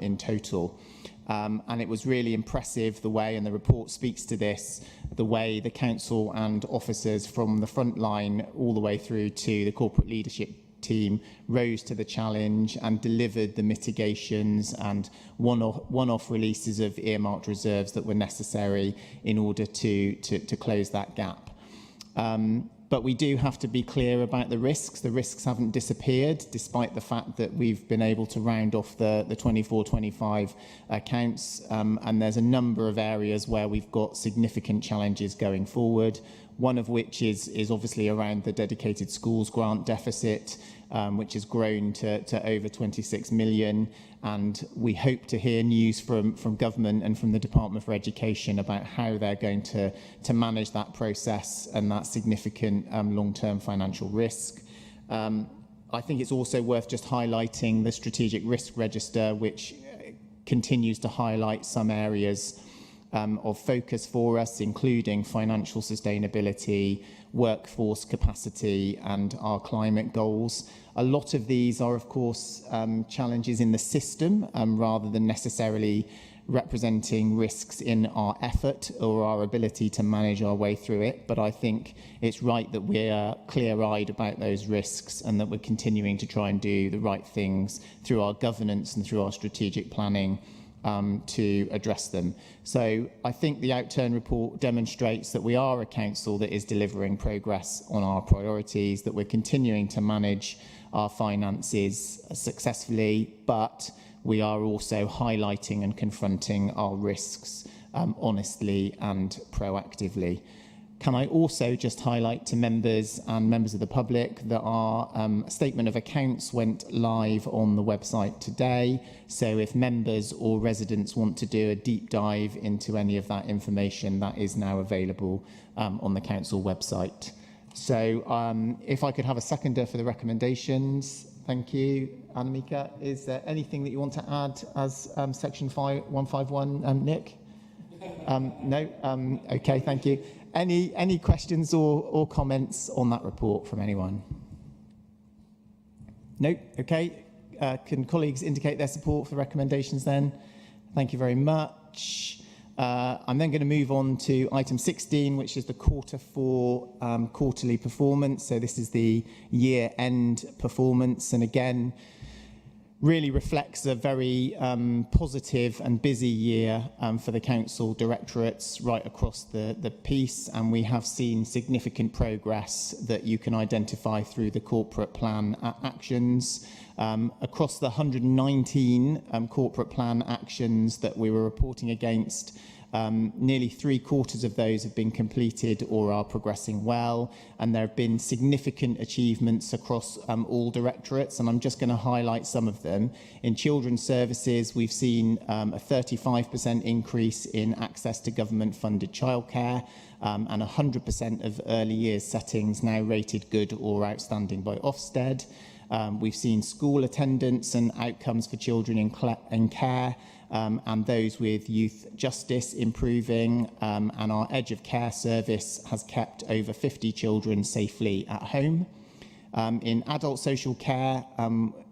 in total. And it was really impressive the way, and the report speaks to this, the way the council and officers from the front line all the way through to the corporate leadership team rose to the challenge and delivered the mitigations and one-off releases of earmarked reserves that were necessary in order to close that gap. But we do have to be clear about the risks. The risks haven't disappeared, despite the fact that we've been able to round off the 24-25 accounts. And there's a number of areas where we've got significant challenges going forward. One of which is obviously around the dedicated schools grant deficit, which has grown to over 26 million. And we hope to hear news from government and from the Department for Education about how they're going to manage that process and that significant long-term financial risk. I think it's also worth just highlighting the strategic risk register, which continues to highlight some areas of focus for us, including financial sustainability, workforce capacity, and our climate goals. A lot of these are, of course, challenges in the system rather than necessarily representing risks in our effort or our ability to manage our way through it. But I think it's right that we're clear-eyed about those risks and that we're continuing to try and do the right things through our governance and through our strategic planning to address them. So I think the outturn report demonstrates that we are a council that is delivering progress on our priorities, that we're continuing to manage our finances successfully, but we are also highlighting and confronting our risks honestly and proactively. Can I also just highlight to members and members of the public that our statement of accounts went live on the website today. So if members or residents want to do a deep dive into any of that information, that is now available on the council website. So if I could have a seconder for the recommendations. Thank you. Annemieke, is there anything that you want to add as section 151, Nick? No? Okay, thank you. Any questions or comments on that report from anyone? No? Okay. Can colleagues indicate their support for the recommendations then? Thank you very much. I'm then going to move on to item 16, which is the Q4 quarterly performance. So this is the year-end performance. And again, really reflects a very positive and busy year for the council directorates right across the piece, and we have seen significant progress that you can identify through the corporate plan actions. Across the 119 corporate plan actions that we were reporting against, nearly 3/4 of those have been completed or are progressing well, and there have been significant achievements across all directorates, and I'm just going to highlight some of them. In children's services, we've seen a 35% increase in access to government-funded childcare, and 100% of early years settings now rated good or outstanding by Ofsted. We've seen school attendance and outcomes for children in care and those with youth justice improving, and our Edge of Care service has kept over 50 children safely at home. In adult social care,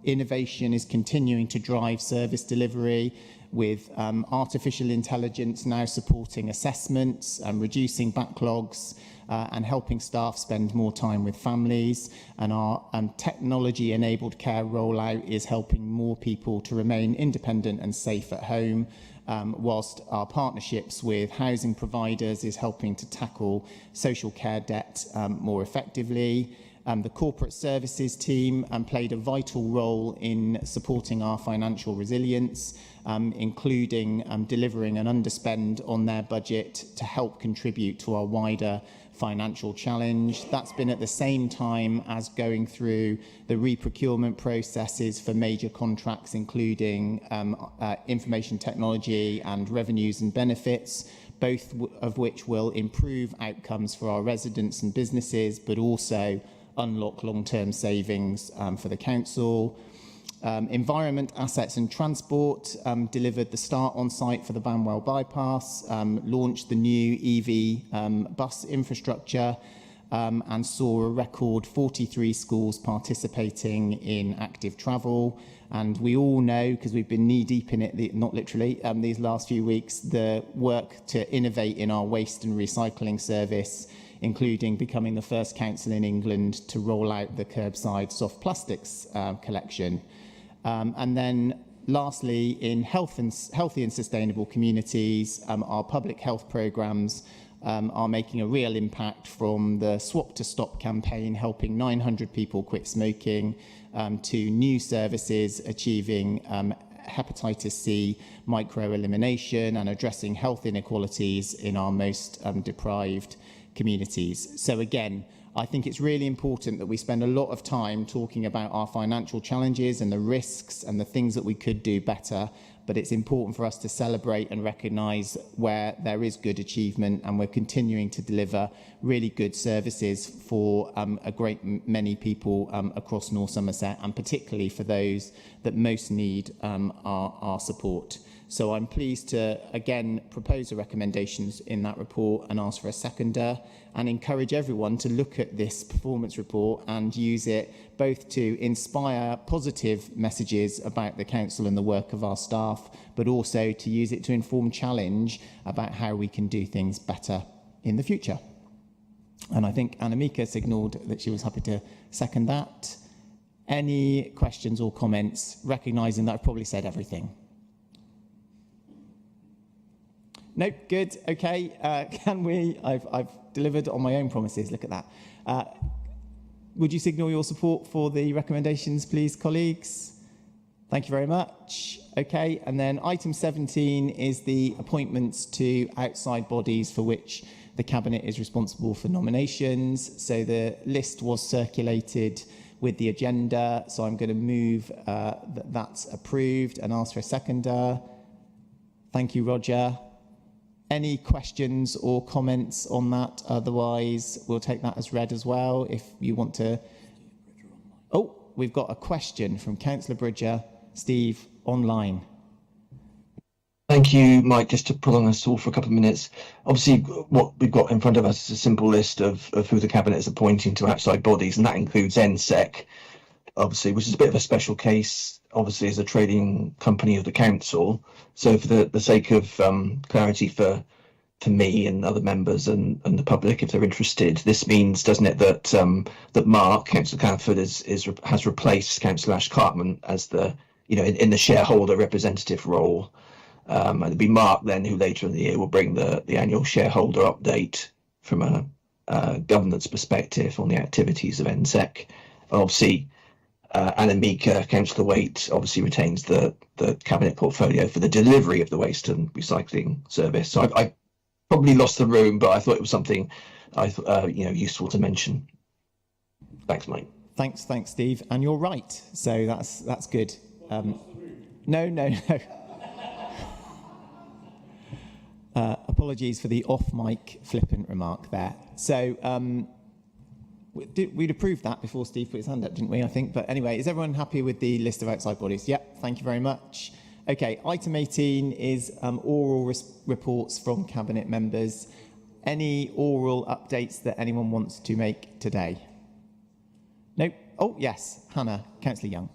innovation is continuing to drive service delivery, with artificial intelligence now supporting assessments and reducing backlogs, and helping staff spend more time with families. And our technology-enabled care rollout is helping more people to remain independent and safe at home, whilst our partnerships with housing providers is helping to tackle social care debt more effectively. The corporate services team played a vital role in supporting our financial resilience, including delivering an underspend on their budget to help contribute to our wider financial challenge. That's been at the same time as going through the re-procurement processes for major contracts, including information technology and revenues and benefits, both of which will improve outcomes for our residents and businesses, but also unlock long-term savings for the council. Environment, assets and transport delivered the start on site for the Banwell bypass, launched the new EV bus infrastructure, and saw a record 43 schools participating in active travel. And we all know, because we've been knee-deep in it, not literally, these last few weeks, the work to innovate in our waste and recycling service, including becoming the first council in England to roll out the curbside soft plastics collection. And then lastly, in healthy and sustainable communities, our public health programmes are making a real impact, from the Swap to Stop campaign, helping 900 people quit smoking, to new services achieving hepatitis C micro-elimination and addressing health inequalities in our most deprived communities. So again, I think it's really important that we spend a lot of time talking about our financial challenges and the risks and the things that we could do better, but it's important for us to celebrate and recognise where there is good achievement, and we're continuing to deliver really good services for a great many people across North Somerset, and particularly for those that most need our support. So I'm pleased to, again, propose the recommendations in that report and ask for a seconder, and encourage everyone to look at this performance report and use it both to inspire positive messages about the council and the work of our staff, but also to use it to inform challenge about how we can do things better in the future. And I think Annemieke signalled that she was happy to second that. Any questions or comments, recognising that I've probably said everything? No, good, okay. Can we, I've delivered on my own promises, look at that. Would you signal your support for the recommendations, please, colleagues? Thank you very much. Okay, and then item 17 is the appointments to outside bodies for which the Cabinet is responsible for nominations. So the list was circulated with the agenda, so I'm going to move that that's approved and ask for a seconder. Thank you, Roger. Any questions or comments on that? Otherwise, we'll take that as read as well. If you want to... Oh, we've got a question from Councillor Bridger. Steve, online. Thank you, Mike. Just to prolong us all for a couple of minutes. Obviously, what we've got in front of us is a simple list of who the Cabinet is appointing to outside bodies, and that includes NSEC, obviously, which is a bit of a special case, obviously, as a trading company of the council. So for the sake of clarity for me and other members and the public, if they're interested, this means, doesn't it, that Mark, Councillor Canford, has replaced Councillor Ash Cartman as the, in the shareholder representative role. And it'll be Mark then who later in the year will bring the annual shareholder update from a governance perspective on the activities of NSEC. Obviously, Annemieke, Councillor Waite, obviously retains the Cabinet portfolio for the delivery of the waste and recycling service. So I probably lost the room, but I thought it was something useful to mention. Thanks, Mike. Thanks, Steve. And you're right. So that's good. No. Apologies for the off-mic flippant remark there. So we'd approved that before Steve put his hand up, didn't we, I think? But anyway, is everyone happy with the list of outside bodies? Yep, thank you very much. Okay, item 18 is oral reports from Cabinet members. Any oral updates that anyone wants to make today? No? Oh, yes, Hannah, Councillor Young.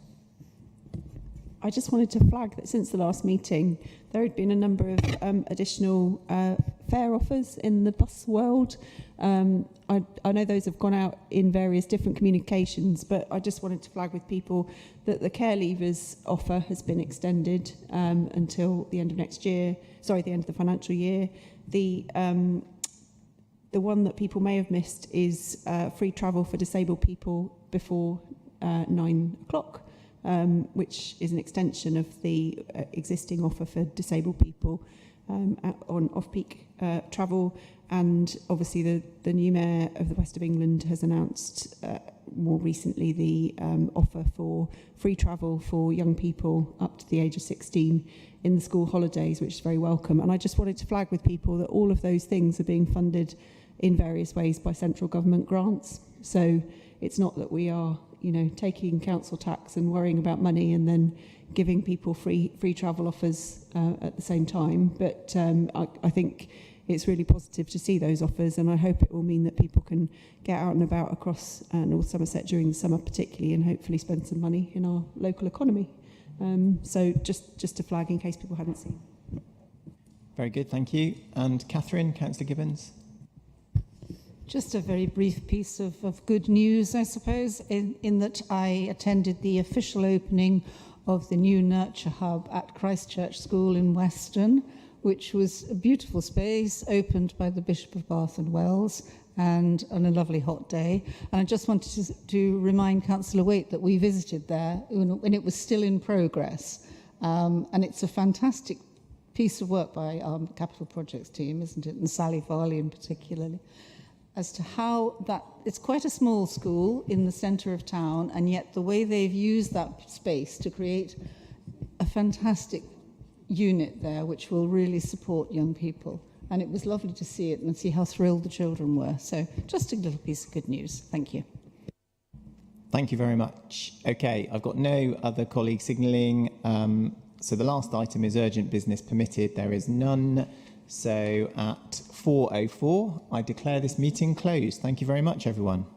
I just wanted to flag that since the last meeting, there had been a number of additional fare offers in the bus world. I know those have gone out in various different communications, but I just wanted to flag with people that the care leavers offer has been extended until the end of next year. Sorry, the end of the financial year. The one that people may have missed is free travel for disabled people before 9 o'clock. Which is an extension of the existing offer for disabled people on off-peak travel. And obviously the new Mayor of the West of England has announced more recently the offer for free travel for young people up to the age of 16 in the school holidays, which is very welcome. And I just wanted to flag with people that all of those things are being funded in various ways by central government grants. So it's not that we are taking council tax and worrying about money and then giving people free travel offers at the same time. But I think it's really positive to see those offers, and I hope it will mean that people can get out and about across North Somerset during the summer particularly, and hopefully spend some money in our local economy. So just to flag in case people hadn't seen. Very good, thank you. And Catherine, Councillor Gibbons. Just a very brief piece of good news, I suppose, in that I attended the official opening of the new Nurture Hub at Christchurch School in Weston, which was a beautiful space opened by the Bishop of Bath and Wells and on a lovely hot day. And I just wanted to remind Councillor Waite that we visited there when it was still in progress. And it's a fantastic piece of work by our capital projects team, isn't it? And Sally Farley in particular, as to how that it's quite a small school in the centre of town, and yet the way they've used that space to create a fantastic unit there which will really support young people. And it was lovely to see it and see how thrilled the children were. So just a little piece of good news. Thank you. Thank you very much. Okay, I've got no other colleagues signalling. So the last item is urgent business permitted. There is none. So at 4:04, I declare this meeting closed. Thank you very much, everyone.